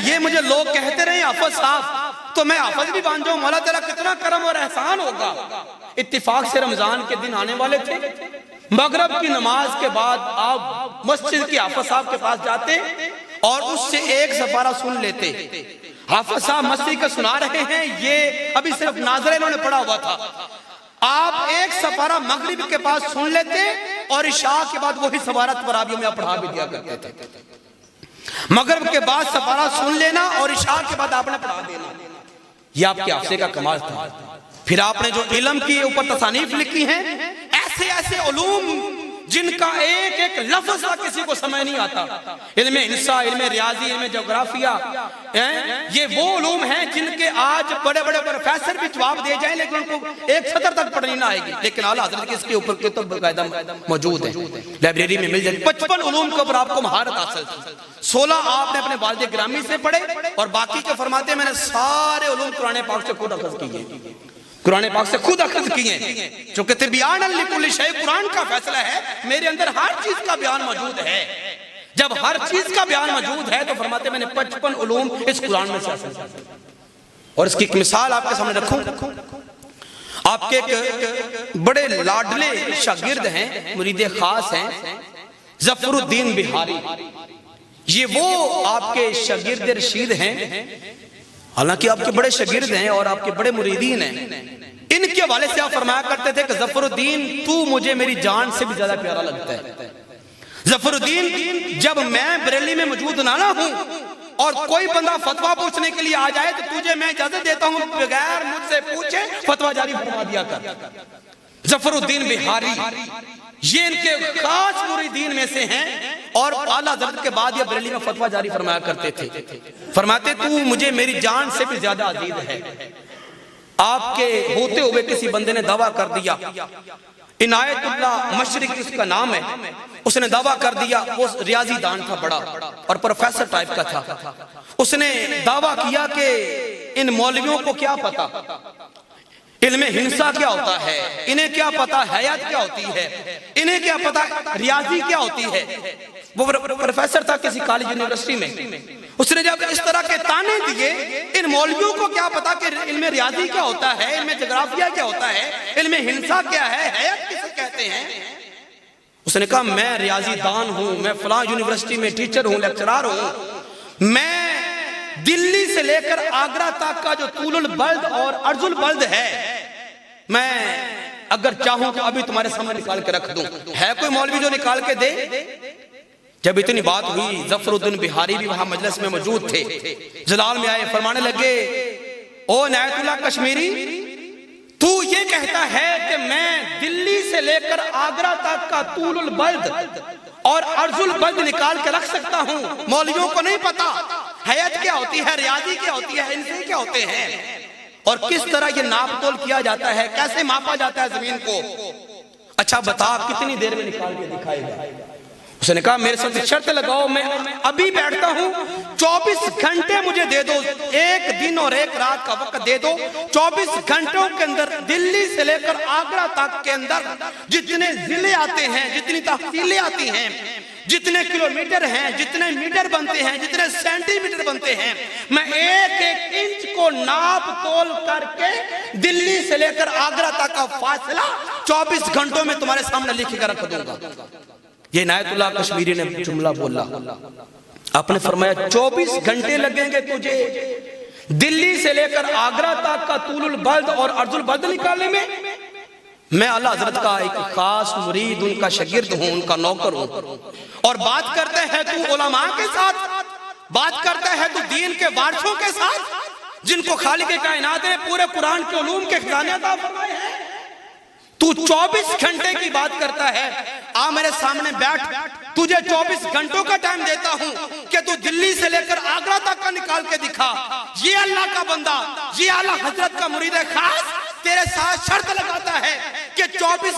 S2: یہ مجھے لوگ کہتے رہے حافظ صاحب تو میں حافظ بھی بن جاؤں، مولا تیرا کتنا کرم اور احسان ہوگا۔ اتفاق سے رمضان کے دن آنے والے تھے، مغرب کی نماز کے بعد آپ مسجد کی حافظ صاحب کے پاس جاتے اور اس سے ایک سپارہ سن لیتے۔ حافظ صاحب مسجد کا سنا رہے ہیں، یہ ابھی صرف ناظرہ انہوں نے پڑھا ہوا تھا، آپ ایک سپارہ مغرب کے پاس سن لیتے اور عشاء کے بعد وہی سپارہ تراویح میں آپ پڑھا بھی دیا کرتے تھے۔ مغرب کے بعد سپارہ سن لینا اور عشاء کے بعد آپ نے پڑھا دینا، یہ آپ کے حافظے کا کمال تھا۔ پھر آپ نے جو علم کی اوپر تصانیف لکھی ہیں، ایسے ایسے علوم جن کا ایک ایک لفظ کسی کو سمجھ نہیں آتا، علم انسا، علم ریاضی، علم جغرافیہ، یہ وہ علوم ہیں جن کے آج بڑے بڑے پروفیسر بھی جواب دے جائیں لیکن ان کو ایک سطر تک پڑھنی نہ آئے گی، لیکن اعلیٰ حضرت کے اس کے اوپر کتب باقاعدہ موجود ہیں، لائبریری میں مل جائے گی۔ 55 علوم کے اوپر آپ کو مہارت حاصل تھی، 16 آپ نے اپنے والد گرامی سے پڑھے اور باقی کے فرماتے ہیں میں نے سارے علوم قرآن پاک سے خود اخذ کیے، قرآن پاک سے خود اخذ کیے ہیں، چونکہ تبیان لکل شیء قرآن کا فیصلہ ہے، میرے اندر ہر چیز کا بیان موجود ہے۔ جب ہر چیز کا بیان موجود ہے تو فرماتے ہیں میں نے 55 علوم اس قرآن میں سے حاصل کیے۔ اور اس کی ایک مثال آپ کے سامنے رکھوں، آپ کے ایک بڑے لاڈلے شاگرد ہیں، مرید خاص ہیں، ظفر الدین بہاری، یہ وہ آپ کے شاگرد رشید ہیں، حالانکہ آپ کے بڑے شاگرد ہیں اور آپ کے بڑے مریدین ہیں۔ ان کے حوالے سے آپ فرمایا کرتے تھے کہ ظفر الدین تو مجھے میری جان سے بھی زیادہ پیارا لگتا ہے۔ ظفر الدین جب میں بریلی میں موجود نہ ہوں اور کوئی بندہ فتویٰ پوچھنے کے لیے آ جائے تو تجھے میں اجازت دیتا ہوں بغیر مجھ سے پوچھے فتویٰ جاری فرما دیا کر۔ ظفر الدین بہاری یہ ان کے خاص مریدین میں سے ہیں اور اعلیٰ حضرت کے بعد یہ بریلی میں فتویٰ جاری فرمایا کرتے تھے، فرماتے تو مجھے میری جان سے بھی زیادہ عزیز ہے۔ آپ کے ہوتے ہوئے کسی بندے نے دعویٰ کر دیا، عنایت اللہ مشرقی اس کا نام ہے، اس نے دعویٰ کر دیا، وہ ریاضی دان تھا بڑا اور پروفیسر ٹائپ کا تھا، اس نے دعویٰ کیا کہ ان مولویوں کو کیا پتا علم ہنسا کیا ہوتا ہے، انہیں کیا پتا حیات کیا ہوتی ہے، انہیں کیا پتا ریاضی کیا ہوتی ہے۔ وہ پروفیسر تھا کسی کالج یونیورسٹی میں، اس نے جب اس طرح کے تانے دیے، ان مولویوں کو کیا پتا کہ علم ریاضی کیا ہوتا ہے، علم جغرافیہ کیا ہوتا ہے، علم ہنسا کیا ہے، حیات کسے کہتے ہیں۔ اس نے کہا میں ریاضی دان ہوں، میں فلاں یونیورسٹی میں ٹیچر ہوں، لیکچرار ہوں، میں دلی سے لے کر آگرہ تک کا جو طول البلد اور عرض البلد ہے میں اگر چاہوں تو ابھی تمہارے سامنے نکال کے رکھ دوں، ہے کوئی مولوی جو نکال کے دے؟ جب اتنی بات ہوئی ظفر الدین بہاری بھی وہاں مجلس میں موجود تھے، جلال میں آئے، فرمانے لگے او عنایت اللہ کشمیری، تو یہ کہتا ہے کہ میں دلی سے لے کر آگرہ تک کا طول البلد اور عرض البلد نکال کے رکھ سکتا ہوں، مولویوں کو نہیں پتا حیات کیا ہوتی ہے، ریاضی کیا ہوتی ہے، ہنسے کیا ہوتے ہیں، اور کس طرح یہ ناپ تول کیا جاتا ہے، کیسے ماپا جاتا ہے زمین کو؟ اچھا بتا کتنی دیر میں نکال کے دکھائے گا؟ اس نے کہا میرے ساتھ شرط لگاؤ، میں ابھی بیٹھتا ہوں، 24 گھنٹے مجھے دے دو، ایک دن اور ایک رات کا وقت دے دو، 24 گھنٹوں کے اندر دلی سے لے کر آگرہ تک کے اندر جتنے ضلع آتے ہیں، جتنی تحصیلیں آتی ہیں، جتنے کلومیٹر ہیں، جتنے میٹر بنتے ہیں، جتنے سینٹی میٹر بنتے ہیں، میں ایک ایک انچ کو ناپ تول کر کے دلی سے لے کر آگرہ تک کا فاصلہ 24 گھنٹوں میں تمہارے سامنے لکھ کر رکھ دوں گا۔ یہ عنایت اللہ کشمیری نے جملہ بولا، آپ نے فرمایا 24 گھنٹے لگیں گے تجھے دلی سے لے کر آگرہ تک کا طول البلد اور عرض البلد نکالنے میں؟ میں اعلیٰ حضرت کا ایک خاص مرید، ان کا شاگرد ہوں، ان کا نوکر ہوں، اور بات کرتے ہیں تو علماء کے ساتھ، بات کرتا ہے تو دین کے وارثوں کے ساتھ جن کو خالق کائنات نے پورے قرآن کے علوم کے خزانے عطا فرمائے ہیں، تو 24 گھنٹے کی بات کرتا ہے۔ آ میرے سامنے بیٹھ، تجھے 24 گھنٹوں کا ٹائم دیتا ہوں کہ تو دلی سے لے کر آگرہ تک کا نکال کے دکھا۔ یہ اللہ کا بندہ، یہ اعلیٰ حضرت کا مرید خاص تیرے ساتھ شرط لگاتا ہے کہ 24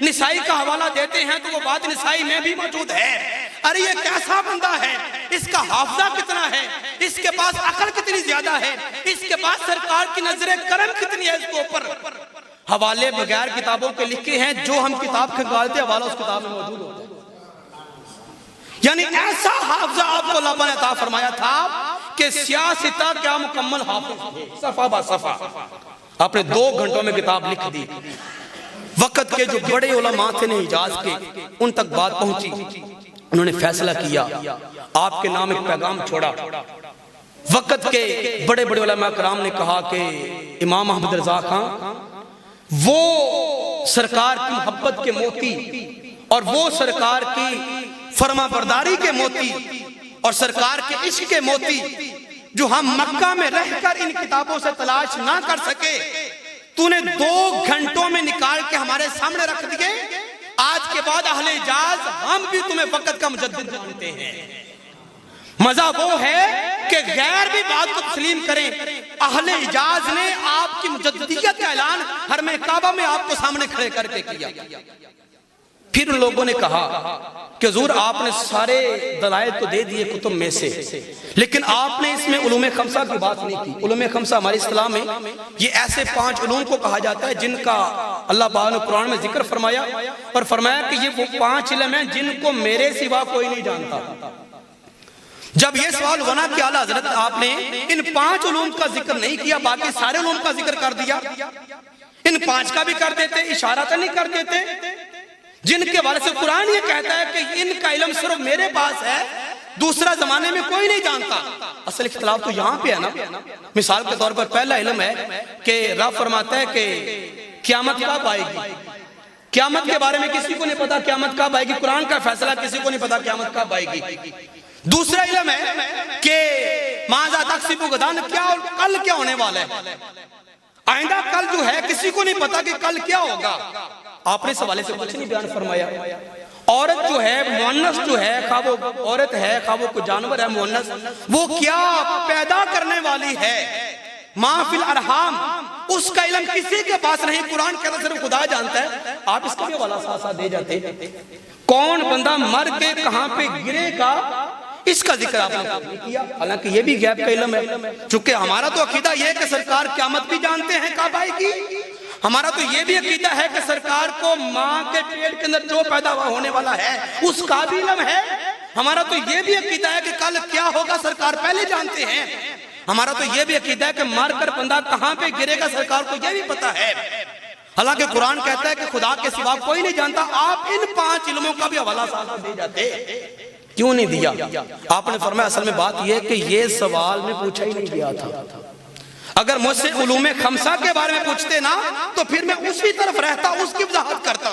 S2: نسائی کا حوالہ دیتے ہیں تو وہ بات نسائی میں بھی موجود ہے۔ ارے یہ کیسا بندہ ہے، اس کا حافظہ کتنا ہے، اس کے پاس عقل کتنی زیادہ ہے، اس کے پاس سرکار کی نظر کرم کتنی ہے اس کے اوپر۔ حوالے بغیر کتابوں کے لکھے ہیں، جو ہم کتاب کھنگالتے حوالہ اس کتاب میں موجود ہوتا ہے۔ یعنی ایسا حافظہ آپ کو اللہ نے عطا فرمایا تھا کہ سیاستہ کیا مکمل حافظ تھے، صفحہ با صفحہ آپ نے 2 گھنٹوں میں کتاب لکھ دی۔ وقت کے جو بڑے علماء تھے نے حجاز کے، ان تک بات پہنچی، انہوں نے فیصلہ کیا، آپ کے نام ایک پیغام چھوڑا۔ وقت کے بڑے بڑے علماء کرام نے کہا کہ امام احمد رضا خان وہ سرکار کی محبت کے موتی اور وہ سرکار کی فرما برداری کے موتی اور سرکار کے عشق کے موتی جو ہم مکہ میں رہ کر ان کتابوں سے تلاش نہ کر سکے، تو نے 2 گھنٹوں میں نکال کے ہمارے سامنے رکھ دیے۔ آج کے بعد اہل حجاز ہم بھی تمہیں وقت کا مجدد جانتے ہیں۔ مزہ وہ ہے کہ غیر بھی بات کو تسلیم کریں۔ اہل حجاز نے آپ کی مجددیت کا اعلان حرم کعبہ میں آپ کو سامنے کھڑے کر کے کیا۔ پھر ان لوگوں نے کہا کہ حضور آپ نے سارے دلائل تو دے دیے کتب میں سے، لیکن آپ نے اس میں علوم خمسہ کی بات نہیں کی۔ علوم خمسہ ہمارے اسلام میں یہ ایسے 5 علوم کو کہا جاتا ہے جن کا اللہ پاک نے قرآن میں ذکر فرمایا اور فرمایا کہ یہ وہ 5 علم ہیں جن کو میرے سوا کوئی نہیں جانتا۔ جب یہ سوال بنا کہ اعلیٰ حضرت آپ نے ان 5 علوم کا ذکر نہیں کیا، باقی سارے علوم کا ذکر کر دیا، ان 5 کا بھی کر دیتے، اشارہ تو نہیں کر دیتے، جن کے بارے سے قرآن یہ کہتا ہے کہ ان کا علم صرف میرے پاس ہے، دوسرا زمانے میں کوئی نہیں جانتا۔ اصل اختلاف تو یہاں پہ ہے نا۔ مثال کے طور پر پہلا علم ہے کہ رب فرماتا ہے کہ قیامت کب آئے گی، قیامت کے بارے میں کسی کو نہیں پتا قیامت کب آئے گی، قرآن کا فیصلہ کسی کو نہیں پتا قیامت کب آئے گی۔ دوسرا علم ہے کہ ماذا تکسب غداً، کیا اور کل کیا ہونے والا ہے، آئندہ کل جو ہے کسی کو نہیں پتا کہ کل کیا ہوگا۔ آپ نے اس حوالے سے کچھ نہیں بیان فرمایا۔ عورت جو ہے مؤنث جو ہے، خواہ وہ عورت ہے خواہ وہ کوئی جانور ہے مؤنث، وہ کیا پیدا کرنے والی ہے، ما فی الارحام، اس کا علم کسی کے پاس نہیں، قرآن کے اندر صرف خدا جانتا ہے۔ آپ اس کا بھی حوالہ ساتھ دے جاتے، کون بندہ مر کے کہاں پہ گرے گا، اس کا ذکر آپ نے نہیں کیا، حالانکہ یہ بھی غیب کا علم ہے۔ چونکہ ہمارا تو عقیدہ یہ ہے کہ سرکار قیامت بھی جانتے ہیں کب آئے گی، ہمارا تو یہ بھی عقیدہ ہے کہ سرکار کو ماں کے پیٹ کے اندر جو پیدا ہونے والا ہے اس کا بھی علم ہے، ہمارا تو یہ بھی عقیدہ ہے کہ کل کیا ہوگا سرکار پہلے جانتے ہیں، ہمارا تو یہ بھی عقیدہ ہے کہ مر کر بندہ کہاں پہ گرے گا سرکار کو یہ بھی پتا ہے۔ حالانکہ قرآن کہتا ہے کہ خدا کے سوا کوئی نہیں جانتا۔ آپ ان 5 علموں کا بھی حوالہ ساتھ دے جاتے، کیوں نہیں دیا؟ آپ نے فرمایا اصل میں بات یہ ہے کہ یہ سوال میں پوچھا ہی نہیں گیا تھا۔ اگر مجھ سے علوم خمسہ کے بارے میں پوچھتے نا تو پھر میں اسی طرف رہتا، اس کی وضاحت کرتا۔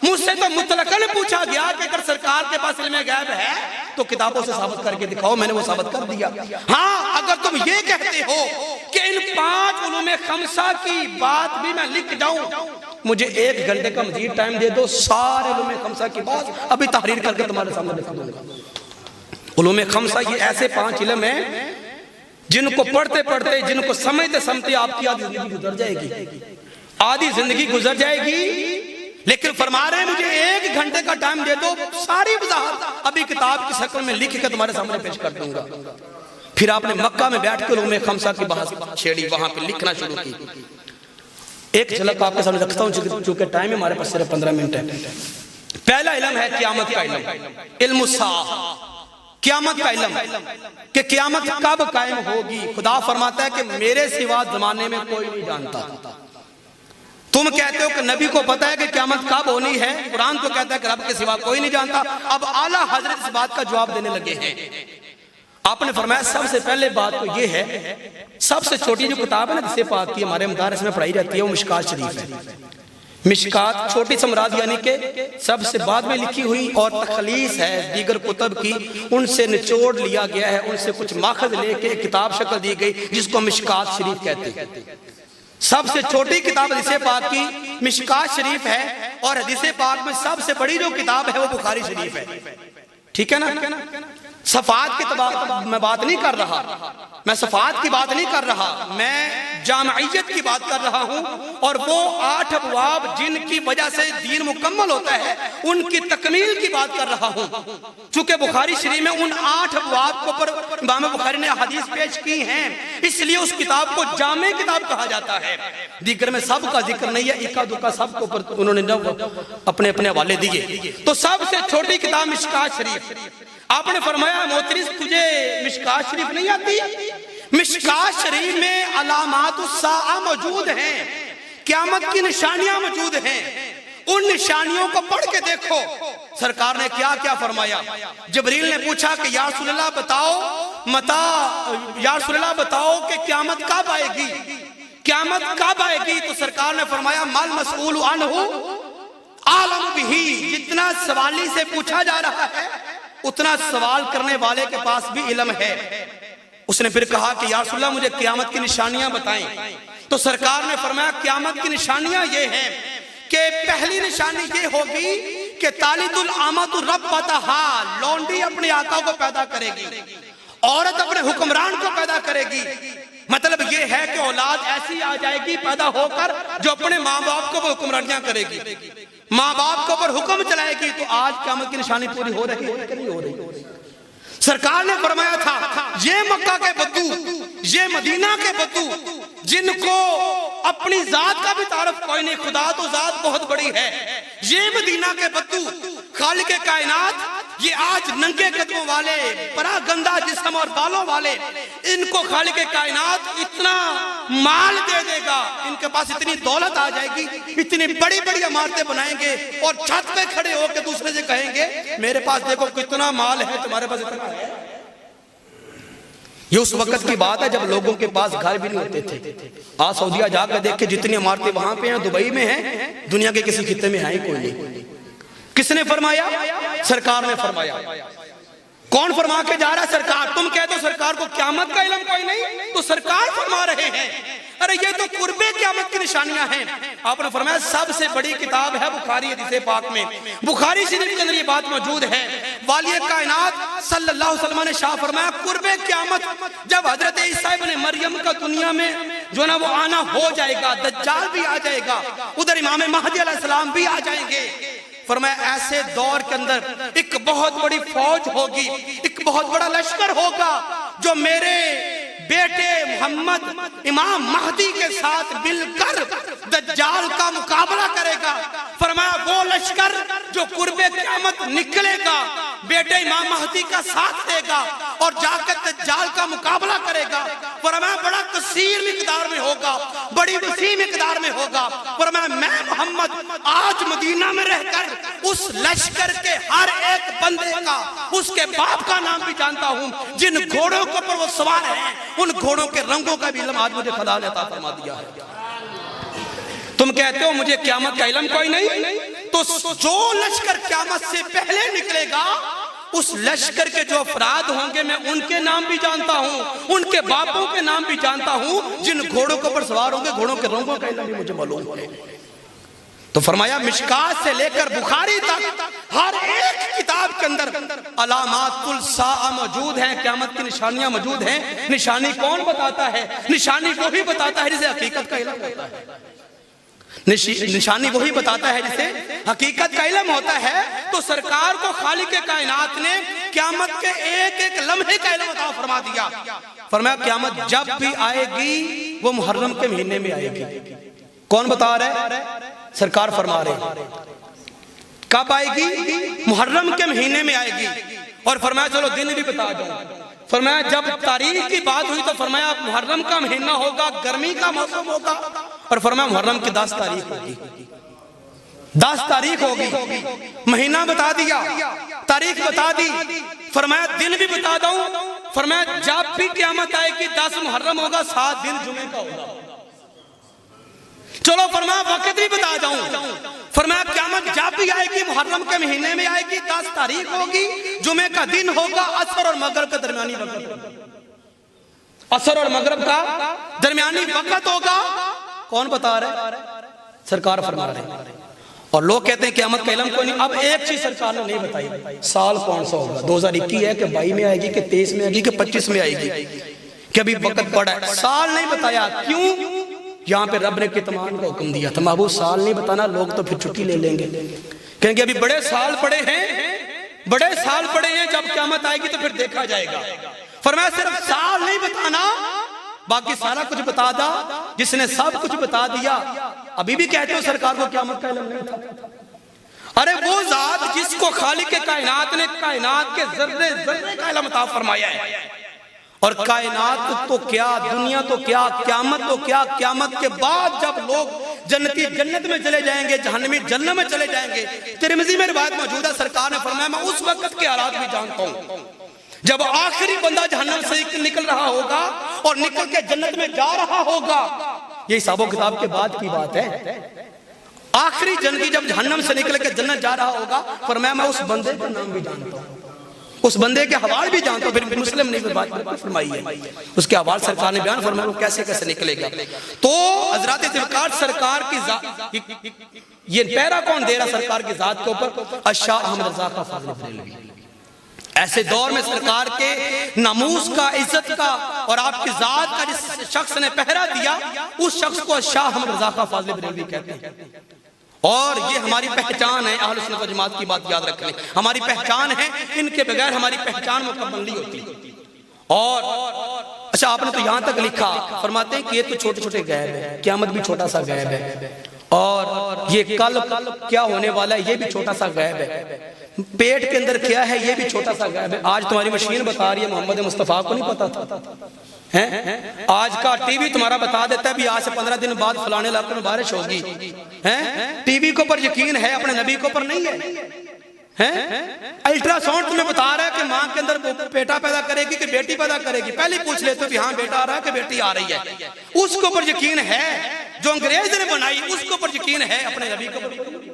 S2: مجھ سے تو مطلقاً پوچھا گیا کہ اگر سرکار کے پاس علم غیب ہے تو کتابوں سے ثابت کر کے دکھاؤ، میں نے وہ ثابت کر دیا۔ ہاں اگر تم یہ کہتے ہو کہ ان 5 علوم خمسہ کی بات بھی میں لکھ جاؤں، مجھے 1 گھنٹے کا مزید ٹائم دے دو، سارے علوم خمسہ کی بات ابھی تحریر کر کے تمہارے سامنے لکھ دوں گا۔ علوم خمسہ یہ ایسے 5 علم ہیں جن کو پڑھتے پڑھتے، جن کو سمجھتے سمجھتے آپ کی آدھی زندگی گزر جائے گی، آدھی زندگی گزر جائے گی، لیکن فرما رہے ہیں مجھے 1 گھنٹے کا ٹائم دے دو، ساری وضاحت ابھی کتاب کی شکل میں لکھ کے تمہارے سامنے پیش کر دوں گا۔ پھر آپ نے مکہ میں بیٹھ کے علوم خمسہ کی بحث چھیڑی، وہاں پہ لکھنا شروع کی۔ ایک جھلک آپ کے سامنے رکھتا ہوں چونکہ ٹائم ہمارے پاس صرف 15 منٹ ہے۔ پہلا علم ہے قیامت کا علم، علم الساعہ، قیامت کا علم کہ قیامت کب قائم ہوگی۔ خدا فرماتا ہے کہ میرے سوا زمانے میں کوئی نہیں جانتا۔ تم کہتے ہو کہ نبی کو پتا ہے کہ قیامت کب ہونی ہے، قرآن تو کہتا ہے کہ رب کے سوا کوئی نہیں جانتا۔ اب اعلیٰ حضرت اس بات کا جواب دینے لگے ہیں۔ آپ نے فرمایا سب سے پہلے بات تو یہ ہے، سب سے چھوٹی جو کتاب ہے نا جسے پاک کی ہمارے مدارس میں پڑھائی جاتی ہے وہ مشکات شریف ہے۔ مشکات چھوٹی سمراد یعنی کہ سب سے بعد میں لکھی ہوئی اور تخلیص ہے دیگر کتب کی، ان سے نچوڑ لیا گیا ہے، ان سے کچھ ماخذ لے کے کتاب شکل دی گئی جس کو مشکات شریف کہتے ہیں۔ سب سے چھوٹی کتاب حدیث پاک کی مشکات شریف ہے، اور حدیث پاک میں سب سے بڑی جو کتاب ہے وہ بخاری شریف ہے۔ ٹھیک ہے نا؟ صفحات کی میں بات نہیں کر رہا، میں صفات کی بات نہیں کر رہا، میں جامعیت کی بات کر رہا ہوں، اور وہ 8 ابواب جن کی وجہ سے دین مکمل ہوتا ہے ان کی تکمیل کی بات کر رہا ہوں۔ چونکہ بخاری شریف میں ان 8 ابواب کو پر امام بخاری نے حدیث پیش کی ہیں، اس لیے اس کتاب کو جامع کتاب کہا جاتا ہے۔ دیگر میں سب کا ذکر نہیں ہے، اکا دکا سب کو انہوں نے اپنے اپنے حوالے دیے۔ تو سب سے چھوٹی کتاب مشکات شریف، آپ نے فرمایا موترس تجھے مشکات شریف نہیں آتی؟ مشکات شریف میں علامات الساعہ موجود ہیں، قیامت کی نشانیاں موجود ہیں، ان نشانیوں کو پڑھ کے دیکھو۔ سرکار نے کیا کیا فرمایا؟ جبریل نے پوچھا کہ یا رسول اللہ بتاؤ کہ قیامت کب آئے گی، قیامت کب آئے گی؟ تو سرکار نے فرمایا مال مسئول عنہ عالم بھی، جتنا سوالی سے پوچھا جا رہا ہے اتنا سوال کرنے والے کے پاس بھی علم ہے۔ اس نے پھر کہا کہ یا رسول اللہ مجھے قیامت کی نشانیاں بتائیں۔ تو سرکار نے فرمایا قیامت کی نشانیاں یہ ہیں کہ پہلی نشانی یہ ہوگی کہ تالد الامۃ ربتہا، لونڈی اپنے آقا کو پیدا کرے گی، عورت اپنے حکمران کو پیدا کرے گی۔ مطلب یہ ہے کہ اولاد ایسی آ جائے گی پیدا ہو کر جو اپنے ماں باپ کو وہ حکمرانیاں کرے گی، ماں باپ کو پر حکم چلائے گی۔ تو آج قیامت کی نشانی پوری ہو رہی ہے کہ نہیں ہو رہی؟ سرکار نے فرمایا تھا یہ مکہ کے بدو، یہ مدینہ کے بدو جن کو اپنی ذات کا بھی تعارف کوئی نہیں، خدا تو ذات بہت بڑی ہے، یہ مدینہ کے بدو خالق کائنات، یہ آج ننگے قدموں والے، بڑا گندا جسم اور بالوں والے، ان کو خالق کائنات اتنا مال دے دے گا، ان کے پاس اتنی دولت آ جائے گی، اتنی بڑی بڑی عمارتیں بنائیں گے اور چھت پہ کھڑے ہو کے دوسرے سے کہیں گے میرے پاس دیکھو کتنا مال ہے، تمہارے پاس اتنا ہے۔ یہ اس وقت کی بات ہے جب لوگوں کے پاس گھر بھی نہیں ہوتے تھے۔ آج سعودیہ جا کر دیکھ کے جتنی عمارتیں وہاں پہ ہیں، دبئی میں ہیں، دنیا کے کسی خطے میں ہیں کوئی نہیں۔ کس نے فرمایا؟ سرکار نے فرمایا۔ کون فرما کے جا رہا ہے؟ سرکار۔ تم کہتے ہو سرکار کو قیامت کا علم کوئی نہیں، تو سرکار فرما رہے ہیں ارے یہ تو قرب قیامت کی نشانیاں ہیں۔ آپ نے فرمایا سب سے بڑی کتاب ہے بخاری حدیث پاک میں، بخاری شریف کے اندر یہ بات موجود ہے۔ والی کائنات صلی اللہ علیہ وسلم نے شاہ فرمایا قرب قیامت جب حضرت عیسیٰ ابن مریم کا دنیا میں جو نا وہ آنا ہو جائے گا، دجال بھی آ جائے گا، ادھر امام مہدی علیہ السلام بھی آ جائیں گے۔ فرمایا ایسے دور کے اندر ایک بہت بڑی فوج ہوگی، ایک بہت بڑا لشکر ہوگا جو میرے بیٹے محمد امام مہدی کے ساتھ مل کر دجال کا مقابلہ کرے گا۔ فرمایا وہ لشکر جو قرب قیامت نکلے گا بیٹے امام مہدی کا ساتھ دے گا اور جا کر دجال کا مقابلہ کرے گا۔ فرمایا بڑا کثیر مقدار میں ہوگا، بڑی وسیع مقدار میں ہوگا۔ فرمایا میں محمد آج مدینہ میں رہ کر اس لشکر کے ہر ایک بندے کا، اس کے باپ کا نام بھی جانتا ہوں، جن گھوڑوں کے اوپر وہ سوار ہیں ان گھوڑوں کے رنگوں کا بھی علم آج مجھے خدا نے عطا فرما دیا ہے۔ تم کہتے ہو مجھے قیامت کا علم کوئی نہیں، تو جو لشکر قیامت سے پہلے نکلے گا اس لشکر کے جو افراد ہوں گے میں ان کے نام بھی جانتا ہوں، ان کے باپوں کے نام بھی جانتا ہوں، جن گھوڑوں کے اوپر سوار ہوں گے گھوڑوں کے رنگوں کا علم بھی مجھے معلوم ہے۔ تو فرمایا مشکات سے لے کر بخاری تک ہر ایک کتاب کے اندر علامات الساعہ موجود ہیں، قیامت کی نشانیاں موجود ہیں۔ نشانی کون بتاتا ہے؟ نشانی وہی بتاتا ہے جسے حقیقت کا علم ہوتا ہے۔ نشانی وہی بتاتا ہے جسے حقیقت کا علم ہوتا ہے۔ تو سرکار کو خالق کائنات نے قیامت کے ایک ایک لمحے کا علم عطا فرما دیا۔ فرمایا قیامت جب بھی آئے گی وہ محرم کے مہینے میں آئے گی۔ کون بتا رہا ہے؟ سرکار فرما رہے کب آئے گی؟ محرم کے مہینے میں آئے گی۔ اور فرمایا چلو دن بھی بتا دوں۔ فرمایا جب تاریخ کی بات ہوئی تو فرمایا محرم کا مہینہ ہوگا، گرمی کا موسم ہوگا، اور فرمایا محرم کی 10 تاریخ ہوگی، 10 تاریخ ہوگی۔ مہینہ بتا دیا، تاریخ بتا دی، فرمایا دن بھی بتا دوں۔ فرمایا جب بھی قیامت آئے گی 10 محرم ہوگا، 7 دن جمعے کا ہوگا۔ چلو فرمایا وقت بھی بتا جاؤں۔ فرمایا قیامت جب بھی آئے گی محرم کے مہینے میں آئے گی، 10 تاریخ ہوگی، جمعے کا دن ہوگا، عصر اور مغرب کا درمیانی وقت ہوگا، عصر اور مغرب کا درمیانی وقت ہوگا۔ کون بتا رہے؟ سرکار فرما رہے ہیں۔ اور لوگ کہتے ہیں قیامت کا علم کوئی نہیں۔ اب ایک چیز سرکار نے نہیں بتائی، سال کون سا ہوگا، 2021 ہے کہ 22 میں آئے گی کہ 23 میں آئے گی کہ 25 میں آئے گی، کہ ابھی وقت پڑا ہے. سال نہیں بتایا. کیوں؟ یہاں پہ رب نے کتمان کا حکم دیا تھا. محبوب سال نہیں بتانا، لوگ تو پھر چھٹی لے لیں گے، کہیں گے ابھی بڑے سال پڑے ہیں، بڑے سال پڑے ہیں، جب قیامت آئے گی تو پھر دیکھا جائے گا. فرمایا صرف سال نہیں بتانا، باقی سارا کچھ بتا دا. جس نے سب کچھ بتا دیا، ابھی بھی کہتے ہو سرکار کو قیامت کا علم نہیں تھا. ارے وہ ذات جس کو خالق کائنات نے کائنات کے ذرے ذرے کا علم عطا فرمایا ہے، اور کائنات تو کیا، دنیا تو کیا، قیامت تو کیا، قیامت کے بعد جب لوگ جنتی جنت میں چلے جائیں گے، جہنمی جہنم میں چلے جائیں گے. ترمذی میں روایت موجود ہے، سرکار نے فرمایا میں اس وقت کے حالات بھی جانتا ہوں جب آخری بندہ جہنم سے نکل رہا ہوگا اور نکل کے جنت میں جا رہا ہوگا. یہ حساب و کتاب کے بعد کی بات ہے. آخری جنتی جب جہنم سے نکل کے جنت جا رہا ہوگا، فرمایا میں اس بندے کا نام بھی جانتا ہوں، اس بندے کے حوال بھی جانتا ہوں. پھر مسلم نے بات فرمائی ہے، اس کے حوال سرکار نے بیان فرمایا وہ کیسے کیسے نکلے گا. تو حضرات ذوالفقار سرکار کی ذات، یہ پہرا کون دے رہا سرکار کی ذات کے اوپر؟ شاہ احمد رضا کا فاضل بریلوی. ایسے دور میں سرکار کے ناموس کا، عزت کا اور آپ کی ذات کا جس شخص نے پہرا دیا، اس شخص کو شاہ احمد رضا کا فاضل بریلوی کہتے ہیں. اور یہ ہماری پہچان ہے. اہل سنت و جماعت کی بات یاد رکھ لیں، ہماری پہچان ہے، ان کے بغیر ہماری پہچان مکمل نہیں ہوتی. اور اچھا آپ نے تو یہاں تک لکھا، فرماتے ہیں کہ یہ تو چھوٹے چھوٹے غیب ہے، قیامت بھی چھوٹا سا غیب ہے، اور یہ کل کیا ہونے والا ہے یہ بھی چھوٹا سا غیب ہے، پیٹ کے اندر کیا ہے یہ بھی چھوٹا سا غیب ہے. آج تمہاری مشین بتا رہی ہے، محمد مصطفیٰ کو نہیں پتا تھا. آج کا ٹی وی تمہارا بتا دیتا ہے بھی آج سے 15 دن بعد فلانے علاقے میں بارش ہوگی. ٹی وی کو پر یقین ہے، اپنے نبی کو پر نہیں ہے. الٹرا ساؤنڈ تمہیں بتا رہا ہے کہ ماں کے اندر بیٹا پیدا کرے گی کہ بیٹی پیدا کرے گی. پہلے پوچھ لیتے ہو کہ ہاں بیٹا آ رہا ہے کہ بیٹی آ رہی ہے. اس کو پر یقین ہے، جو انگریز نے بنائی اس کو پر یقین ہے، اپنے نبی کو پر.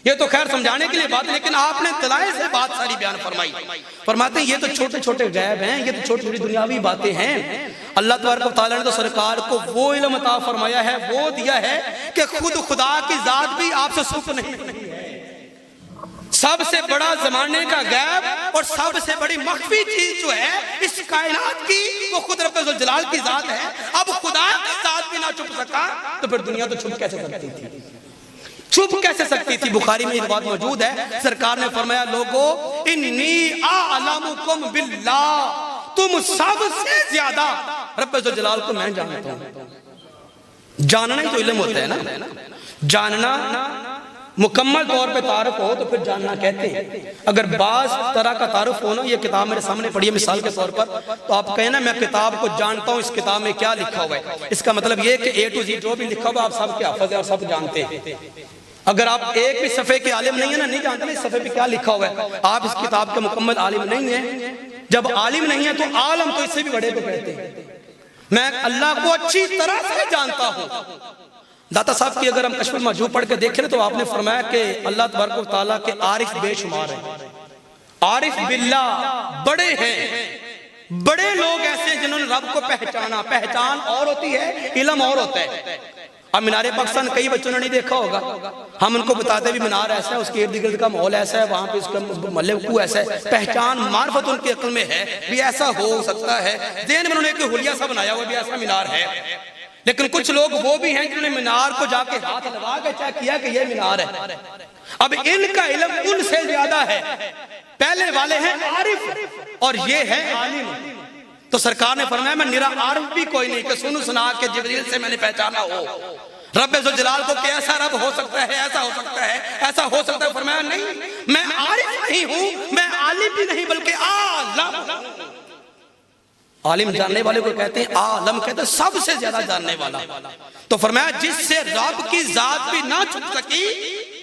S2: یہ تو خیر سمجھانے کے لیے بات، لیکن آپ نے دلائل سے بات ساری بیان فرمائی. فرماتے ہیں یہ تو چھوٹے چھوٹے غیب ہیں، یہ تو چھوٹی چھوٹی دنیاوی باتیں ہیں. اللہ تبارک و تعالیٰ نے تو سرکار کو وہ علم عطا فرمایا ہے، وہ دیا ہے کہ خود خدا کی ذات بھی آپ سے سوپ نہیں. سب سے بڑا زمانے کا غیب اور سب سے بڑی مخفی چیز جو ہے اس کائنات کی، وہ خود رب ذوالجلال کی ذات ہے. اب خدا کی ذات بھی نہ چھپ سکا تو پھر دنیا تو چھپ کیسے سکتی تھی؟ چھپ کیسے سکتی تھی؟ بخاری میں یہ بات موجود ہے، سرکار نے فرمایا لوگو انی اعلمکم باللہ، تم سب سے زیادہ رب ذوالجلال کو میں جانتا ہوں. جاننا ہی تو علم ہوتا ہے نا. جاننا مکمل طور پہ تعارف ہو تو پھر جاننا کہتے ہیں. اگر بعض طرح کا تعارف ہو نا، یہ کتاب میرے سامنے پڑھی ہے مثال کے طور پر، تو آپ کہیں نا میں کتاب کو جانتا ہوں، اس کتاب میں کیا لکھا ہوا ہے، اس کا مطلب یہ کہ اے ٹو زیڈ جو بھی لکھا ہوا آپ سب کے حافظ ہیں اور سب جانتے ہیں. اگر آپ ایک بھی صفحے کے عالم نہیں ہے نا، نہیں جانتے اس صفحے پہ کیا لکھا ہوا ہے، آپ اس کتاب کے مکمل عالم نہیں ہیں. جب عالم نہیں ہے تو عالم تو اس سے بھی بڑے کو کہتے ہیں. میں اللہ کو اچھی طرح سے جانتا ہوں. داتا صاحب کی اگر ہم کشف المحجوب پڑھ کے دیکھیں تو آپ نے فرمایا کہ اللہ تبارک و تعالیٰ کے عارف بے شمار ہیں. عارف باللہ بڑے ہیں، بڑے لوگ ایسے ہیں جنہوں نے رب کو پہچانا. پہچان اور ہوتی ہے، علم اور ہوتا ہے. اب مینار پاکستان کئی بچوں نے نہیں دیکھا ہوگا، ہم ان کو بتاتے بھی مینار ایسا ہے، اس کے ارد گرد کا ماحول ایسا ہے، وہاں پہ اس کا محلے کو ایسا ہے. پہچان معرفت ان کی عقل میں ہے بھی ایسا ہو سکتا ہے. ذہن میں انہوں نے ایک حلیہ سا بنایا ہوا بھی ایسا مینار ہے. لیکن کچھ لوگ وہ بھی ہیں جنہوں نے مینار کو جا کے ہاتھ لگا کے چیک کیا کہ یہ مینار ہے. اب ان کا علم ان سے زیادہ ہے. پہلے والے ہیں عارف اور یہ ہے عالم. تو سرکار نے فرمایا میں نرا عارف بھی کوئی نہیں کہ سنو سنا کے جبریل سے میں نے پہچانا ہو. رب ذوالجلال کو کہ ایسا رب ہو سکتا ہے، ایسا ہو سکتا ہے، ایسا ہو سکتا ہے. فرمایا نہیں، میں عارف نہیں ہوں، میں عالم بھی نہیں بلکہ عالم. عالم جاننے والے کو کہتے ہیں، عالم کہتے ہیں سب سے زیادہ جاننے والا. تو فرمایا جس سے رب کی ذات بھی نہ چھپ سکی،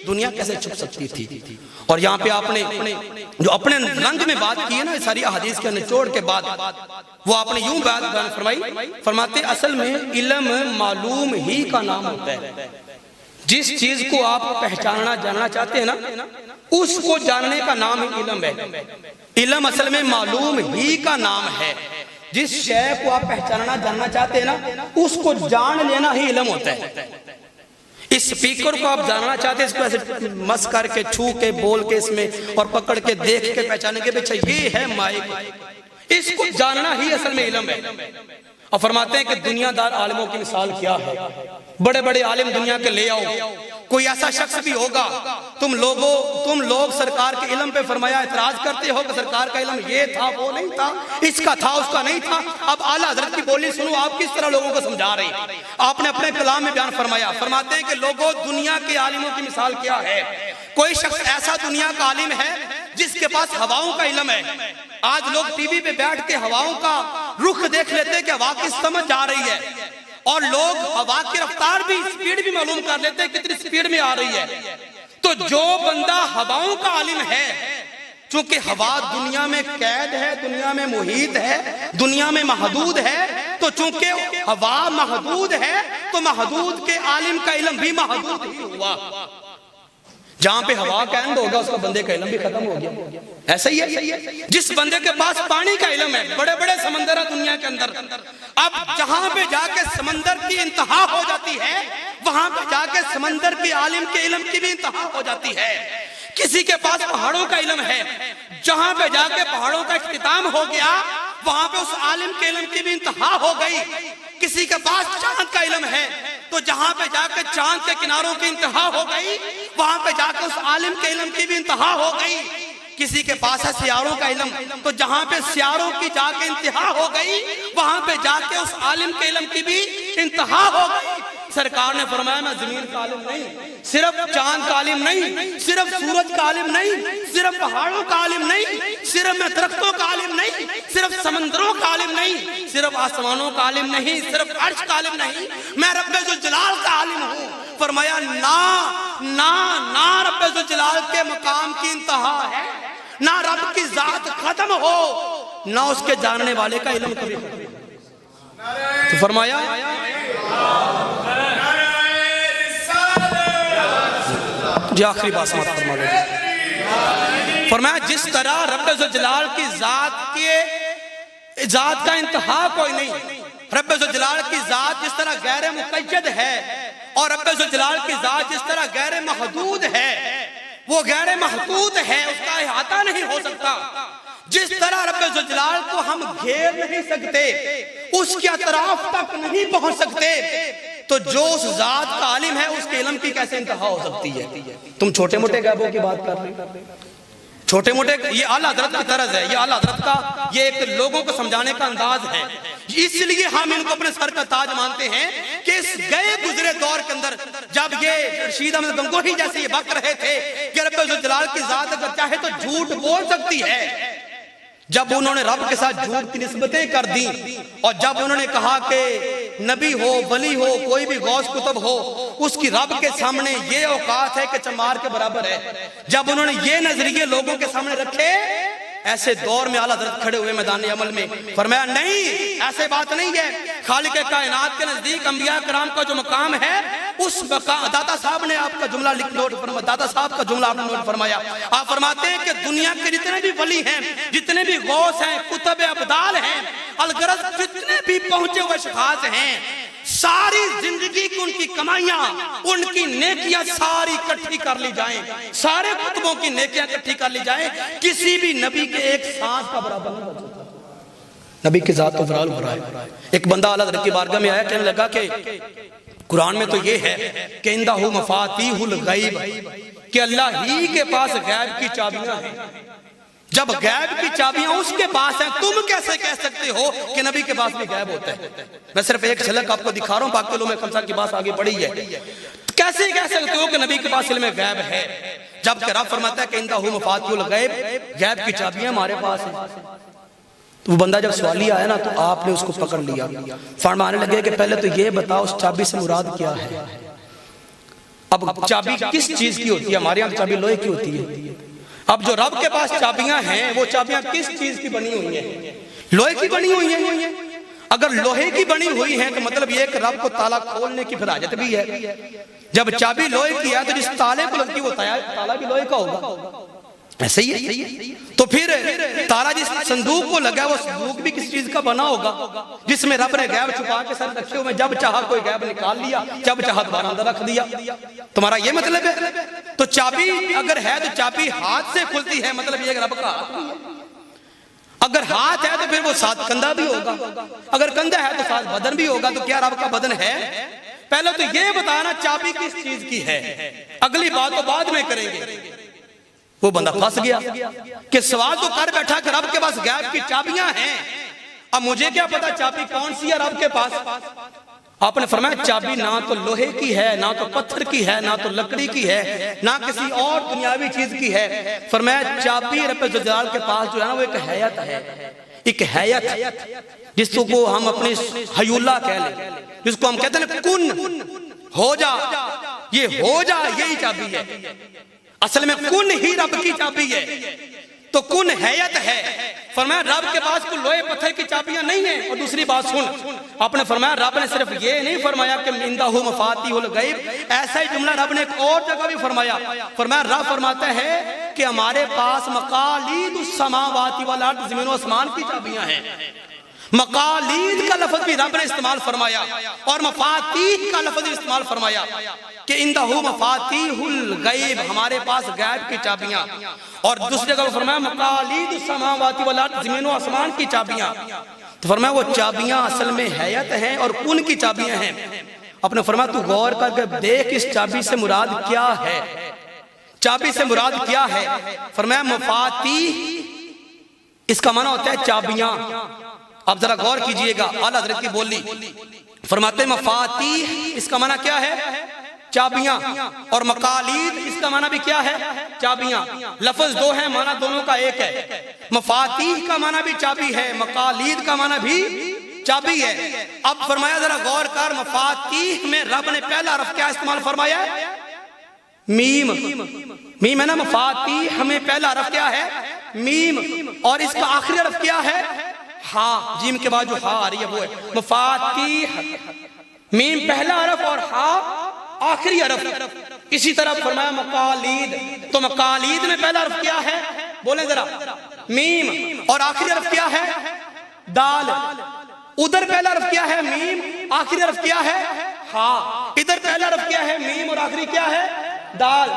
S2: دنیا کیسے چھپ سکتی تھی. اور یہاں پہ آپ نے جو اپنے رنگ میں بات کی ہے نا ساری احادیث کے نچوڑ کے بعد، وہ آپ نے یوں بات فرمائی. فرماتے اصل میں علم معلوم ہی کا نام ہوتا ہے. جس چیز کو آپ پہچاننا جاننا چاہتے ہیں نا، اس کو جاننے کا نام ہی علم ہے. علم اصل میں معلوم ہی کا نام ہے. جس شے کو آپ پہچاننا جاننا چاہتے ہیں نا، اس کو جان لینا ہی علم ہوتا ہے. اس سپیکر کو آپ جاننا چاہتے ہیں، اس کو ایسے مس کر کے چھو کے بول کے اس میں اور پکڑ کے دیکھ کے پہچانے کے، بچہ یہ ہے مائک. اس کو جاننا ہی اصل میں علم ہے۔ اور فرماتے ہیں کہ دنیا دار عالموں کی مثال کیا ہے، بڑے بڑے عالم دنیا کے لے آؤ، کوئی ایسا شخص بھی ہوگا، تم لوگ سرکار کے علم پہ فرمایا اعتراض کرتے ہو کہ سرکار کا علم یہ تھا وہ نہیں تھا، اس کا تھا اس کا نہیں تھا۔ اب اعلیٰ حضرت کی بولی سنو، آپ کس طرح لوگوں کو سمجھا رہے ہیں۔ آپ نے اپنے کلام میں بیان فرمایا، فرماتے ہیں کہ لوگوں دنیا کے عالموں کی مثال کیا ہے، کوئی شخص ایسا دنیا کا عالم ہے جس کے پاس ہواؤں کا علم ہے۔ آج لوگ ٹی وی پہ بیٹھ کے ہواؤں کا رخ دیکھ لیتے کہ ہوا کس سمجھ جا رہی ہے، اور لوگ ہوا کی رفتار بھی سپیڈ بھی معلوم کر لیتے کتنی سپیڈ میں آ رہی ہے۔ تو جو بندہ ہواؤں کا عالم ہے، چونکہ ہوا دنیا میں قید ہے، دنیا میں محیط ہے، دنیا میں محدود ہے، تو چونکہ ہوا محدود ہے تو محدود کے عالم کا علم بھی محدود ہی ہوا۔ جہاں پہ ہوا کا اند ہوگا اس کا بندے کا علم بھی ختم ہو گیا۔ ایسا ہی ہے جس بندے کے پاس پانی کا علم ہے، بڑے بڑے سمندر ہے دنیا کے اندر، اب جہاں پہ جا کے سمندر کی انتہا ہو جاتی ہے، وہاں پہ جا کے سمندر کے عالم کے علم کی بھی انتہا ہو جاتی ہے۔ کسی کے پاس پہاڑوں کا علم ہے، جہاں پہ جا کے پہاڑوں کا اختتام ہو گیا، وہاں پہ اس عالم کے علم کی بھی انتہا ہو گئی۔ کسی کے پاس چاند کا علم ہے، تو جہاں پہ جا کے چاند کے کناروں کی انتہا ہو گئی، وہاں پہ جا کے اس عالم کے علم کی بھی انتہا ہو گئی۔ کسی کے پاس ہے سیاروں کا علم، تو جہاں پہ سیاروں کی جا کے انتہا ہو گئی، وہاں پہ جا کے اس عالم کے علم کی بھی انتہا ہو گئی۔ سرکار نے فرمایا میں زمین کا عالم نہیں، صرف چاند کا عالم نہیں، صرف سورج کا عالم نہیں، صرف پہاڑوں کا عالم نہیں، صرف میں درختوں کا عالم نہیں، صرف سمندروں کا عالم نہیں، صرف آسمانوں کا عالم نہیں، صرف عرش کا عالم نہیں، میں رب ذوالجلال کا عالم ہوں۔ فرمایا نہ رب ذوالجلال کے مقام کی انتہا ہے، نہ رب کی ذات ختم ہو، نہ اس کے جاننے والے کا علم کبھی ختم ہو۔ تو فرمایا جی آخری بات سمجھ فرما دے، فرمایا جس طرح رب ذوالجلال کی ذات کا انتہا کوئی نہیں، رب ذوالجلال کی ذات جس طرح غیر مقید ہے، اور رب ذوالجلال کی ذات جس طرح غیر محدود ہے، وہ غیر محدود ہے، اس کا احاطہ نہیں ہو سکتا۔ جس طرح رب ذوالجلال کو ہم گھیر نہیں سکتے، اس کے اطراف تک نہیں پہنچ سکتے، تو جو اس ذات کا عالم ہے اس کے علم کی کیسے انتہا ہو سکتی ہے؟ تم چھوٹے موٹے غیبوں کی بات کر رہے ہیں، چھوٹے موٹے، یہ اعلیٰ حضرت کی طرز ہے، یہ اعلیٰ حضرت کا یہ ایک لوگوں کو سمجھانے کا انداز ہے، اس لیے ہم ان کو اپنے سر کا تاج مانتے ہیں کہ اس گئے گزرے دور کے اندر جب یہ رشید احمد گنگوہی جیسے یہ بک رہے تھے کہ رب ذوالجلال کی ذات اگر چاہے تو جھوٹ بول سکتی ہے، جب انہوں نے رب کے ساتھ جھوٹ کی نسبتیں کر دیں، اور جب انہوں نے کہا کہ نبی ہو ولی ہو کوئی بھی غوث کتب ہو اس کی رب کے سامنے یہ اوقات ہے کہ چمار کے برابر ہے، جب انہوں نے یہ نظریے لوگوں کے سامنے رکھے، ایسے دور میں اعلیٰ حضرت کھڑے ہوئے میدان عمل میں فرمایا نہیں، ایسے بات نہیں ہے، خالق کائنات کے نزدیک انبیاء کرام کا جو مقام ہے اس مقام، داتا صاحب نے آپ کا جملہ نوٹ فرمایا، داتا صاحب کا جملہ آپ نے نوٹ فرمایا، آپ فرماتے ہیں کہ دنیا کے جتنے بھی ولی ہیں، جتنے بھی غوث ہیں، کتب ابدال ہیں، الغرض جتنے بھی پہنچے ہوئے اشخاص ہیں، ساری زندگی کی ان کی کمائیاں، ان کی نیکیاں ساری اکٹھی کر لی جائیں، سارے کتبوں کی نیکیاں اکٹھی کر لی جائیں، کسی بھی نبی کے ایک سانس کا برابر نہیں ہو سکتا۔ نبی کی ذات تو فرال ہے۔ ایک بندہ اعلیٰ حضرت کی بارگاہ میں آیا، کہنے لگا کہ قرآن میں تو یہ ہے کہ اندہ مفاتیح الغیب، کہ اللہ ہی کے پاس غیب کی چابیاں ہیں، جب غیب کی چابیاں اس کے پاس ہیں، تم کیسے کہہ سکتے ہو کہ نبی کے پاس بھی غیب ہوتا ہے؟ میں صرف ایک جھلک آپ کو دکھا رہا ہوں، باقی علوم خمسہ کی بات آگے پڑھی ہے، کیسے کہہ سکتے ہو کہ نبی کے پاس علم غیب ہے، جبکہ رب فرماتا ہے کہ اندہ مفاتیح الغیب، غیب کی چابیاں ہمارے پاس ہیں۔ تو وہ بندہ جب سوالی آیا نا تو آپ نے اس کو پکڑ لیا، فرمانے لگے کہ پہلے تو یہ بتاؤ اس چابی سے مراد کیا ہے؟ اب چابی کس چیز کی ہوتی ہے؟ ہمارے یہاں چابی لوہے کی ہوتی ہے، اب جو رب کے پاس چابیاں ہیں وہ چابیاں کس چیز کی بنی ہوئی ہیں؟ لوہے کی بنی ہوئی ہیں۔ اگر لوہے کی بنی ہوئی ہیں تو مطلب یہ کہ رب کو تالا کھولنے کی پھر حاجت بھی ہے، جب چابی لوہے کی ہے تو جس تالے کو لگتی وہ تالا بھی لوہے کا ہوگا، ایسے ہی ہے۔ تو پھر تالا جس صندوق کو لگا وہ صندوق بھی کس چیز کا بنا ہوگا جس میں رب نے غیب چھپا کے سر رکھے ہوئے، جب چاہا کوئی غیب نکال لیا، جب چاہا دوبارہ اندر رکھ دیا۔ تمہارا یہ مطلب ہے؟ تو چابی اگر ہے تو چابی ہاتھ سے کھلتی ہے، مطلب یہ کہ رب کا ہاتھ بھی ہے۔ اگر ہاتھ ہے تو پھر وہ ساتھ کندھا بھی ہوگا، اگر کندھا ہے تو ساتھ بدن بھی ہوگا، تو کیا رب کا بدن ہے؟ پہلے تو یہ بتانا چابی کس چیز کی ہے، اگلی بات تو بعد میں کریں گے۔ وہ بندہ پھنس گیا کہ سوال تو کر بیٹھا کہ رب کے پاس غیب کی چابیاں ہیں، اب مجھے کیا پتا چابی کون سی ہے رب کے پاس؟ آپ نے فرمایا چابی نہ تو لوہے کی ہے، نہ تو پتھر کی ہے، نہ تو لکڑی کی ہے، نہ کسی اور دنیاوی چیز کی ہے۔ فرمایا چابی رب جلال کے پاس جو ہے نا وہ ایک حیات ہے، ایک حیات جس کو ہم اپنی حیولہ کہہ لیں، جس کو ہم کہتے ہیں کن ہو جا، یہ ہو جا یہی چابی ہے۔ اصل میں کن ہی رب کی چابی ہے، تو کن حیات ہے۔ فرمایا رب کے پاس کوئی لوہے پتھر کی چابیاں نہیں ہیں۔ اور دوسری بات سن، آپ نے فرمایا رب نے صرف یہ نہیں فرمایا کہ عندہ مفاتیح الغیب، ایسا ہی جملہ رب نے ایک اور جگہ بھی فرمایا۔ فرمایا رب فرماتا ہے کہ ہمارے پاس مقالید السماوات والارض، زمین و آسمان کی چابیاں ہیں۔ مقالید کا لفظ بھی رب نے استعمال فرمایا اور مفاتیح کا لفظ بھی استعمال فرمایا کہ اندہ مفاتیح الغیب، ہمارے پاس غیب کی چابیاں، اور دوسری جگہ فرمایا مقالید السماوات والارض، زمین و آسمان کی چابیاں۔ تو فرمایا وہ چابیاں اصل میں حیات ہیں اور کن کی چابیاں ہیں۔ اپنے فرمایا تو غور کر کے دیکھ اس چابی سے مراد کیا ہے، چابی سے مراد کیا ہے؟ فرمایا مفاتیح اس کا معنی ہوتا ہے چابیاں۔ اب ذرا غور کیجئے گا، اعلیٰ حضرت کی بولی فرماتے ہیں مفاتیح اس کا معنی کیا ہے؟ چابیاں، اور مقالید اس کا معنی بھی کیا ہے؟ چابیاں۔ لفظ دو ہیں، معنی دونوں کا ایک ہے۔ مفاتیح کا معنی بھی چابی ہے، مقالید کا معنی بھی چابی ہے۔ اب فرمایا ذرا غور کر، مفاتیح میں رب نے پہلا حرف کیا استعمال فرمایا ہے؟ میم۔ میم ہے نا، مفاتیح میں پہلا حرف کیا ہے؟ میم، اور اس کا آخری حرف کیا ہے؟ ہاں، جیم کے بعد جو ہاں آ رہی ہے وہ ہے مفاتیح۔ میم پہلا حرف اور ہاں آخری حرف۔ اسی طرح فرمایا مقالید، تو مقالید میں پہلا حرف کیا ہے؟ بولیں ذرا، میم، اور آخری حرف کیا ہے؟ دال۔ ادھر پہلا حرف کیا ہے؟ میم، آخری حرف کیا ہے؟ ہاں۔ ادھر پہلا حرف کیا ہے؟ میم، اور آخری کیا ہے؟ دال۔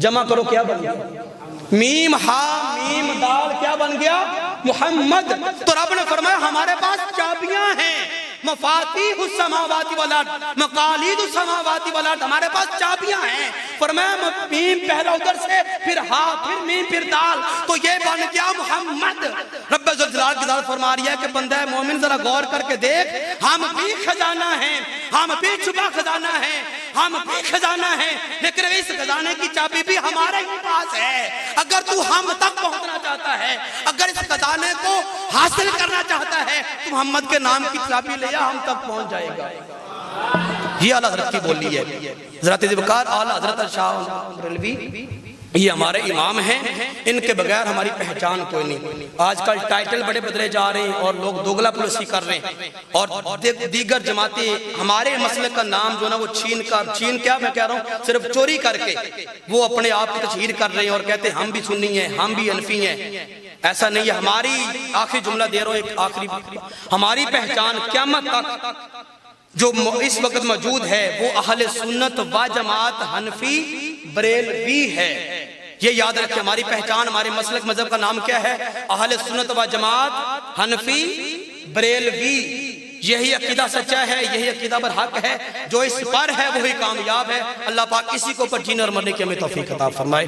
S2: جمع کرو کیا بن گیا؟ میم ہا میم دال، کیا بن گیا؟ محمد۔ تو رب نے فرمایا ہمارے پاس چابیاں ہیں، مفاتیح السماوات والارض، مقالید السماوات والارض، ہمارے پاس چابیاں ہیں۔ فرمایا میم پہلا ادھر سے، پھر ہا، پھر میم، پھر دال، تو یہ بن گیا محمد۔ رب ذوالجلال کی ذات فرما رہی ہے کہ بندہ مومن ذرا غور کر کے دیکھ، ہم بھی خزانہ ہیں، ہم بھی چھپا خزانہ ہیں، ہم بھی خزانہ ہیں، لیکن اس خزانے کی چابی بھی ہمارے ہی پاس ہے۔ اگر تو ہم تک پہنچنا چاہتا ہے، اگر اس خزانے کو حاصل کرنا چاہتا ہے، تو محمد کے نام کی چابی لے جا، ہم تک پہنچ جائے گا۔ یہ اعلیٰ حضرت کی بولی ہے۔ حضرت ذوالفقار اعلیٰ حضرت شاہ بریلوی یہ ہمارے امام ہیں، ان کے بغیر ہماری پہچان کوئی نہیں۔ آج کل ٹائٹل بڑے بدلے جا رہے ہیں اور لوگ دوگلا پلوسی کر رہے ہیں، اور دیگر جماعتیں ہمارے مسلک کا نام جو نا وہ چھین کیا میں کہہ رہا ہوں، صرف چوری کر کے وہ اپنے آپ کی تشہیر کر رہے ہیں اور کہتے ہیں ہم بھی سنی ہیں، ہم بھی حنفی ہیں۔ ایسا نہیں ہے۔ ہماری آخری جملہ دے رہا ہوں، ایک آخری، ہماری پہچان قیامت تک جو اس وقت موجود ہے وہ اہل سنت و جماعت حنفی بریلوی ہے۔ یہ یاد رکھیں، ہماری پہچان، ہمارے مسلک مذہب کا نام کیا ہے؟ اہل سنت و جماعت حنفی بریلوی۔ یہی عقیدہ سچا ہے، یہی عقیدہ برحق ہے، جو اس پر ہے وہی کامیاب ہے۔ اللہ پاک اسی کو پر جینے اور مرنے کی ہمیں توفیق عطا فرمائے۔